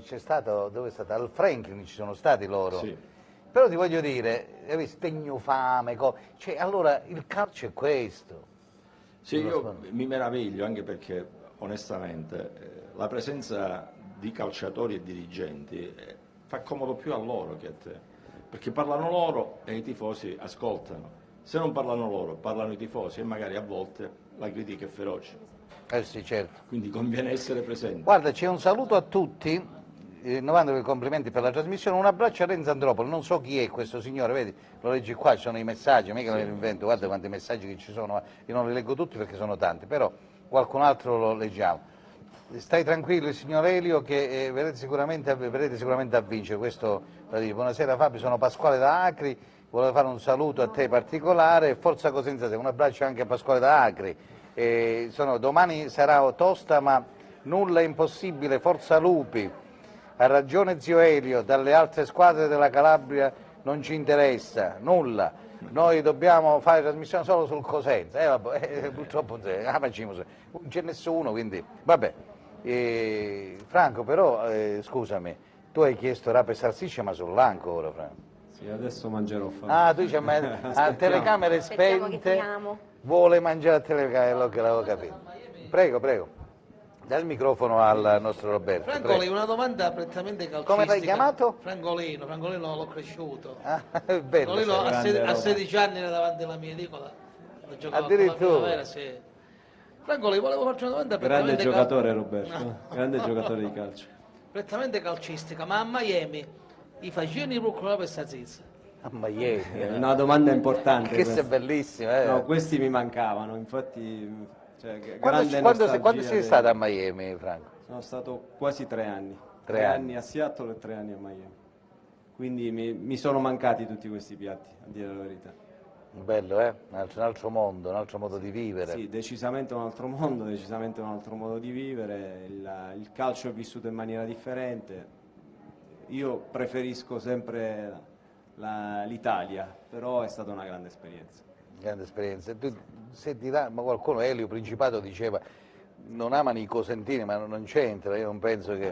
c'è stato, dove è stato? Al Franklin ci sono stati loro. Sì. Però ti voglio dire, hai visto, spegno fame, cioè, allora il calcio è questo. Sì, io mi meraviglio anche perché onestamente la presenza di calciatori e dirigenti fa comodo più a loro che a te, perché parlano loro e i tifosi ascoltano. Se non parlano loro, parlano i tifosi e magari a volte la critica è feroce. Sì, certo. Quindi conviene essere presenti. Guarda, c'è un saluto a tutti, rinnovando i complimenti per la trasmissione, un abbraccio a Renzo Andropoli, non so chi è questo signore, vedi, lo leggi qua, ci sono i messaggi, mica me li invento, guarda quanti messaggi che ci sono, io non li leggo tutti perché sono tanti, però qualcun altro lo leggiamo. Stai tranquillo, signor Elio, che verrete sicuramente a vincere, questo da dire. Buonasera Fabio, sono Pasquale da Acri, volevo fare un saluto a te particolare, forza Cosenza, un abbraccio anche a Pasquale da Acri. Domani sarà tosta ma nulla è impossibile, forza Lupi. Ha ragione zio Elio, dalle altre squadre della Calabria non ci interessa, nulla. Noi dobbiamo fare trasmissione solo sul Cosenza. Vabbè, purtroppo non c'è nessuno, quindi vabbè. Franco, però, scusami, tu hai chiesto rape e salsiccia, ma sono là ancora, Franco. Sì, adesso mangerò. Ah, tu dici a telecamere Aspettiamo che spente, finiamo. vuole mangiare a telecamere, che l'avevo capito. Prego. Dai il microfono al nostro Roberto. Francolino, prego. una domanda prettamente calcistica. Come l'hai chiamato? Francolino l'ho cresciuto. Ah, è bello. Francolino grande a roba. 16 anni era davanti alla mia edicola. Ho giocato Addirittura. con la primavera, sì. Francolino, volevo farci una domanda Grande prettamente giocatore Roberto, No. grande giocatore di calcio. prettamente calcistica, ma a Miami i facevano i procurori per sta zizza. A Miami. È una domanda importante. Questa è questa. bellissima. No, questi mi mancavano, infatti. Cioè, Quando grande quando nostalgia sei stato a Miami, Franco? Sono stato quasi 3 anni. 3 anni. a Seattle e 3 anni a Miami. Quindi mi sono mancati tutti questi piatti, a dire la verità. Bello, un altro mondo, un altro modo di vivere. Sì, decisamente un altro mondo, decisamente un altro modo di vivere. Il calcio è vissuto in maniera differente. Io preferisco sempre l'Italia, però è stata una grande esperienza. Grande esperienza. Tu senti, ma qualcuno, Elio Principato, diceva non amano i cosentini, ma non c'entra, io non penso che...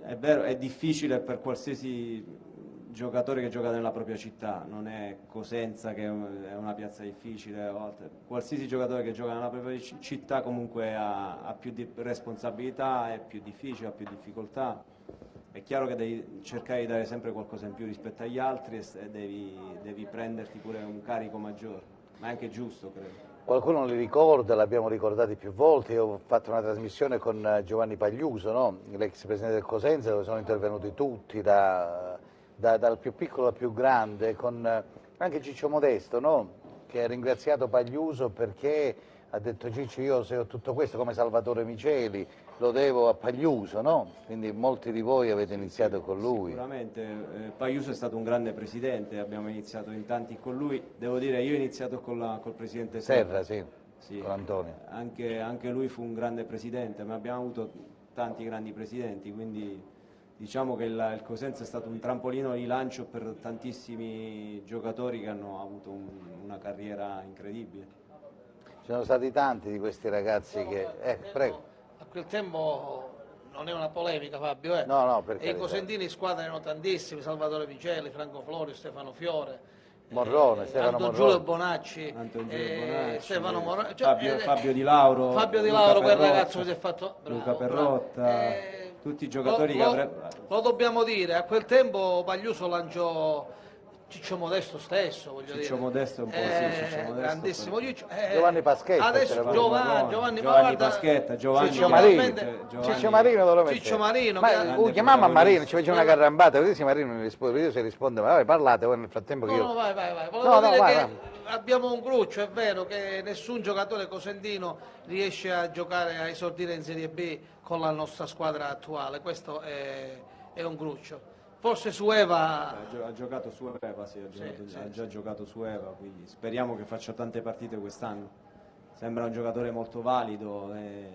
è vero, è difficile per qualsiasi giocatore che gioca nella propria città, non è Cosenza che è una piazza difficile, qualsiasi giocatore che gioca nella propria città comunque ha più responsabilità, è più difficile, ha più difficoltà. È chiaro che devi cercare di dare sempre qualcosa in più rispetto agli altri e devi prenderti pure un carico maggiore, ma è anche giusto, credo. Qualcuno li ricorda, l'abbiamo ricordati più volte, io ho fatto una trasmissione con Giovanni Pagliuso, no? L'ex presidente del Cosenza, dove sono intervenuti tutti, dal più piccolo al più grande, con anche Ciccio Modesto, no? Che ha ringraziato Pagliuso perché ha detto: Ciccio, io se ho tutto questo, come Salvatore Miceli, lo devo a Pagliuso, no? Quindi molti di voi avete iniziato con lui. Sicuramente, Pagliuso è stato un grande presidente, abbiamo iniziato in tanti con lui, devo dire io ho iniziato col presidente Serra. Sì, con Antonio. Anche lui fu un grande presidente, ma abbiamo avuto tanti grandi presidenti, quindi diciamo che il Cosenza è stato un trampolino di lancio per tantissimi giocatori che hanno avuto una carriera incredibile. Ci sono stati tanti di questi ragazzi che... prego. A quel tempo non è una polemica, Fabio, No, per e i carità. cosentini in squadra erano tantissimi: Salvatore Miceli, Franco Florio, Stefano Fiore, Morrone, Stefano Anton Morrone. Giulio Bonacci, Stefano Morone, Fabio Di Lauro, Fabio Di Luca Lauro, quel Perrotta, ragazzo che si è fatto... Luca Perrotta, tutti i giocatori che avrebbero... Lo dobbiamo dire, a quel tempo Pagliuso lanciò Ciccio Modesto stesso, voglio Ciccio dire. Modesto un po' sì, Ciccio Modesto. Grandissimo. Giovanni Paschetta, Adesso c'era Giovanni Paschetta, Giovanni Ciccio Marino lo metti. Ciccio Marino. Chiamammo a Marino, ci faceva una carrambata, così se Marino mi risponde, io se risponde, ma vabbè, parlate voi nel frattempo che io... No, vai. Volevo dire che abbiamo un cruccio, è vero che nessun giocatore cosentino riesce a giocare, a esordire in Serie B con la nostra squadra attuale, questo è un cruccio. Forse su Eva... Ha giocato su Eva, sì, ha già giocato su Eva, quindi speriamo che faccia tante partite quest'anno. Sembra un giocatore molto valido e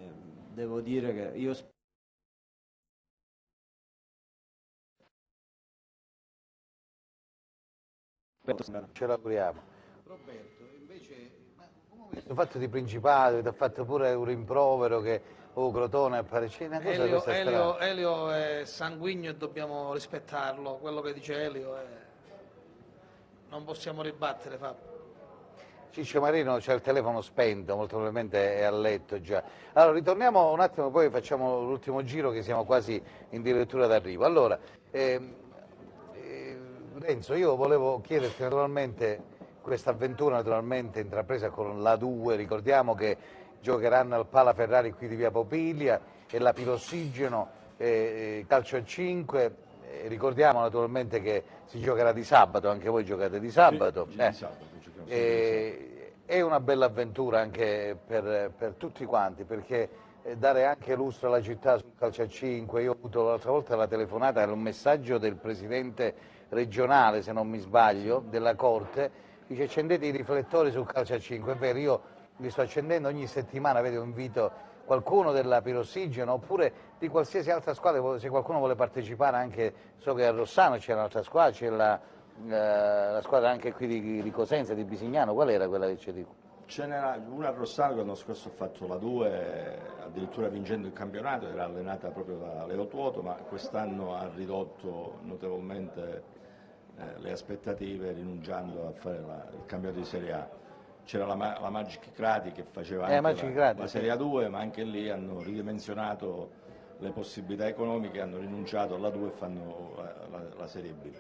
devo dire che io ce l'auguriamo. Roberto, invece, il fatto di Principato, ti ha fatto pure un rimprovero che Crotone appare, Elio è sanguigno e dobbiamo rispettarlo, quello che dice Elio non possiamo ribattere, Fabio. Ciccio Marino c'ha il telefono spento, molto probabilmente è a letto già. Allora ritorniamo un attimo, poi facciamo l'ultimo giro che siamo quasi in dirittura d'arrivo. Allora, Renzo, io volevo chiederti naturalmente questa avventura intrapresa con la 2, ricordiamo che giocheranno al Pala Ferrari qui di via Popiglia e la Pirossigeno, calcio a 5, ricordiamo naturalmente che si giocherà di sabato, anche voi giocate di sabato. Di sabato è una bella avventura anche per tutti quanti, perché dare anche lustro alla città sul calcio a 5, io ho avuto l'altra volta la telefonata, era un messaggio del presidente regionale, se non mi sbaglio, della Corte, dice: accendete i riflettori sul calcio a 5, è vero, io li sto accendendo ogni settimana, vedo, invito qualcuno della Pirossigeno oppure di qualsiasi altra squadra, se qualcuno vuole partecipare, anche so che a Rossano c'è un'altra squadra, c'è la squadra anche qui di Cosenza, di Bisignano, qual era quella che c'è di qui? Ce n'era una a Rossano che l'anno scorso ha fatto la 2, addirittura vincendo il campionato, era allenata proprio da Leo Tuoto, ma quest'anno ha ridotto notevolmente le aspettative rinunciando a fare il campionato di Serie A. C'era la Magic Crati che faceva anche la Serie A2, ma anche lì hanno ridimensionato le possibilità economiche, hanno rinunciato alla 2 e fanno la Serie B.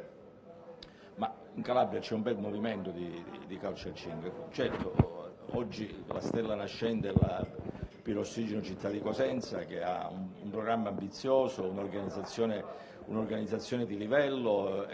Ma in Calabria c'è un bel movimento di calcio a 5. Certo, oggi la stella nascente è la Pirossigeno Città di Cosenza, che ha un programma ambizioso, un'organizzazione di livello.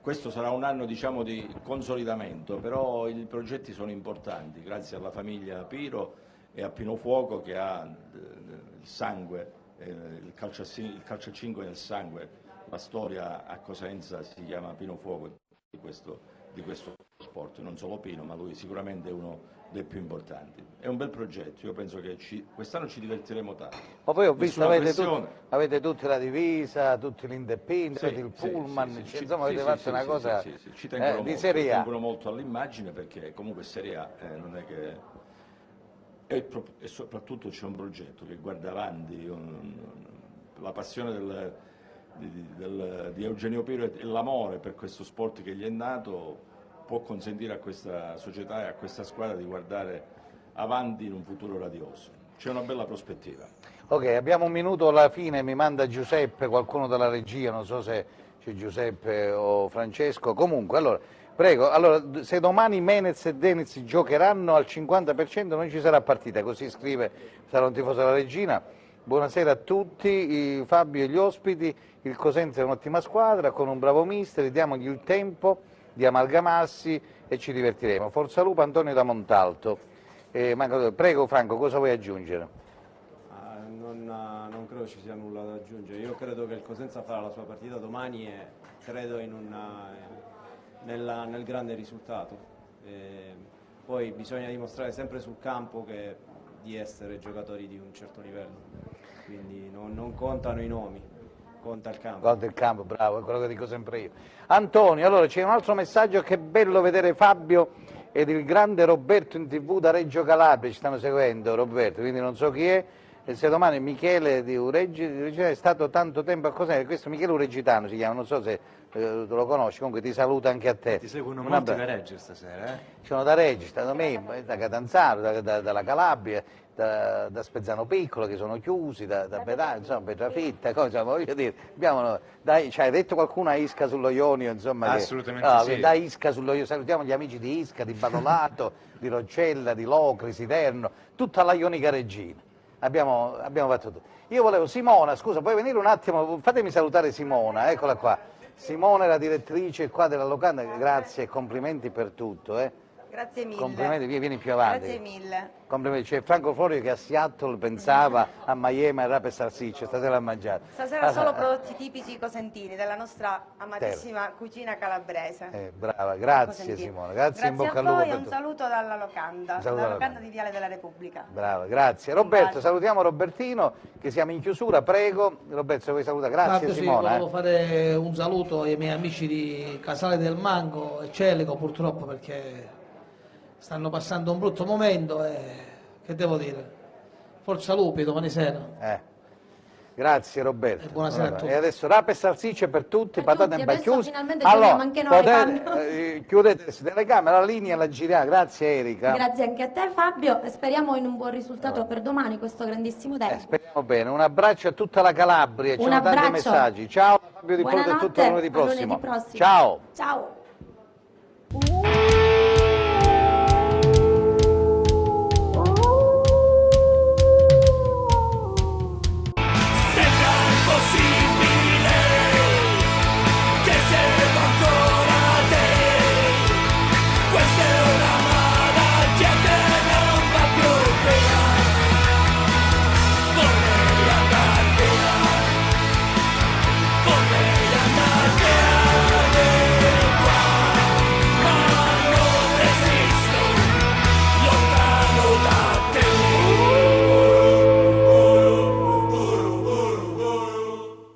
Questo sarà un anno, diciamo, di consolidamento, però i progetti sono importanti, grazie alla famiglia Piro e a Pino Fuoco, che ha il sangue, il calcio a 5 nel sangue. La storia a Cosenza si chiama Pino Fuoco di questo sport, non solo Pino, ma lui sicuramente è uno dei più importanti. È un bel progetto, io penso che quest'anno ci divertiremo tanto. Ma poi ho visto avete tutti la divisa, tutti l'independent, il pullman, insomma avete fatto una cosa ci tengono di molto, Serie A. tengono molto all'immagine, perché comunque Serie A non è che... E soprattutto c'è un progetto che guarda avanti. la passione di Eugenio Piro e l'amore per questo sport che gli è nato può consentire a questa società e a questa squadra di guardare avanti in un futuro radioso. C'è una bella prospettiva. Ok, abbiamo un minuto alla fine, mi manda Giuseppe, qualcuno dalla regia, non so se c'è Giuseppe o Francesco. Comunque, allora, prego, allora, se domani Menez e Deniz giocheranno al 50% non ci sarà partita, così scrive, sarà un tifoso della Regina. Buonasera a tutti, Fabio e gli ospiti, il Cosenza è un'ottima squadra, con un bravo mister, diamogli il tempo di amalgamarsi e ci divertiremo. Forza Lupa, Antonio da Montalto. Prego Franco, cosa vuoi aggiungere? Non credo ci sia nulla da aggiungere, io credo che il Cosenza farà la sua partita domani e credo nel grande risultato. Poi bisogna dimostrare sempre sul campo di essere giocatori di un certo livello, quindi non contano i nomi, conta il campo. Conta il campo, bravo, è quello che dico sempre io. Antonio, allora c'è un altro messaggio, che bello vedere Fabio ed il grande Roberto in TV da Reggio Calabria, ci stanno seguendo Roberto, quindi non so chi è. E se domani Michele di Uregitano è stato tanto tempo a Cosenza, questo Michele Uregitano si chiama, non so se tu lo conosci, comunque ti saluta anche a te. Ti seguono molti da Reggio stasera, eh? Ci sono da Reggio, da me, da Catanzaro, dalla Calabria, da Spezzano Piccolo che sono chiusi, da Pedano, insomma, Petrafitta, insomma, voglio dire, hai detto qualcuno a Isca sullo Ionio, insomma, assolutamente sì. Da Isca sullo Ionio, salutiamo gli amici di Isca, di Badolato, di Roccella, di Locri, Siterno, tutta la Ionica Regina. Abbiamo fatto tutto. Io volevo, Simona, scusa, puoi venire un attimo, fatemi salutare Simona, eccola qua. Simona è la direttrice qua della locanda, grazie e complimenti per tutto. Grazie mille. Complimenti, vieni più avanti. Grazie mille. Complimenti, c'è Franco Florio che a Seattle pensava a Miami e Rape Salsiccia, stasera l'ha mangiato. Stasera solo prodotti tipici cosentini della nostra amatissima cucina calabrese. Brava, grazie Cosentini. Simona, grazie in bocca al lupo. Grazie a voi, per un tutto. saluto dalla locanda, dalla locanda di Viale della Repubblica. Brava, grazie. Roberto, salutiamo Robertino, che siamo in chiusura, prego. Roberto, se vuoi salutare, grazie Fabio, Simona. Sì, volevo fare un saluto ai miei amici di Casale del Mango e Celico, purtroppo, perché stanno passando un brutto momento e che devo dire, forza Lupi domani sera. Grazie Roberto. E buonasera a tutti. E adesso rape e salsicce per tutti, patate in Adesso chiuse. finalmente giochiamo anche noi. Chiudete le telecamere, la linea la giriamo. Grazie Erika. Grazie anche a te Fabio e speriamo in un buon risultato per domani, questo grandissimo derby. Speriamo bene. Un abbraccio a tutta la Calabria, ci Un sono tanti abbraccio. messaggi. Ciao Fabio Di Porto, è tutto lunedì prossimo. Ciao. Ciao.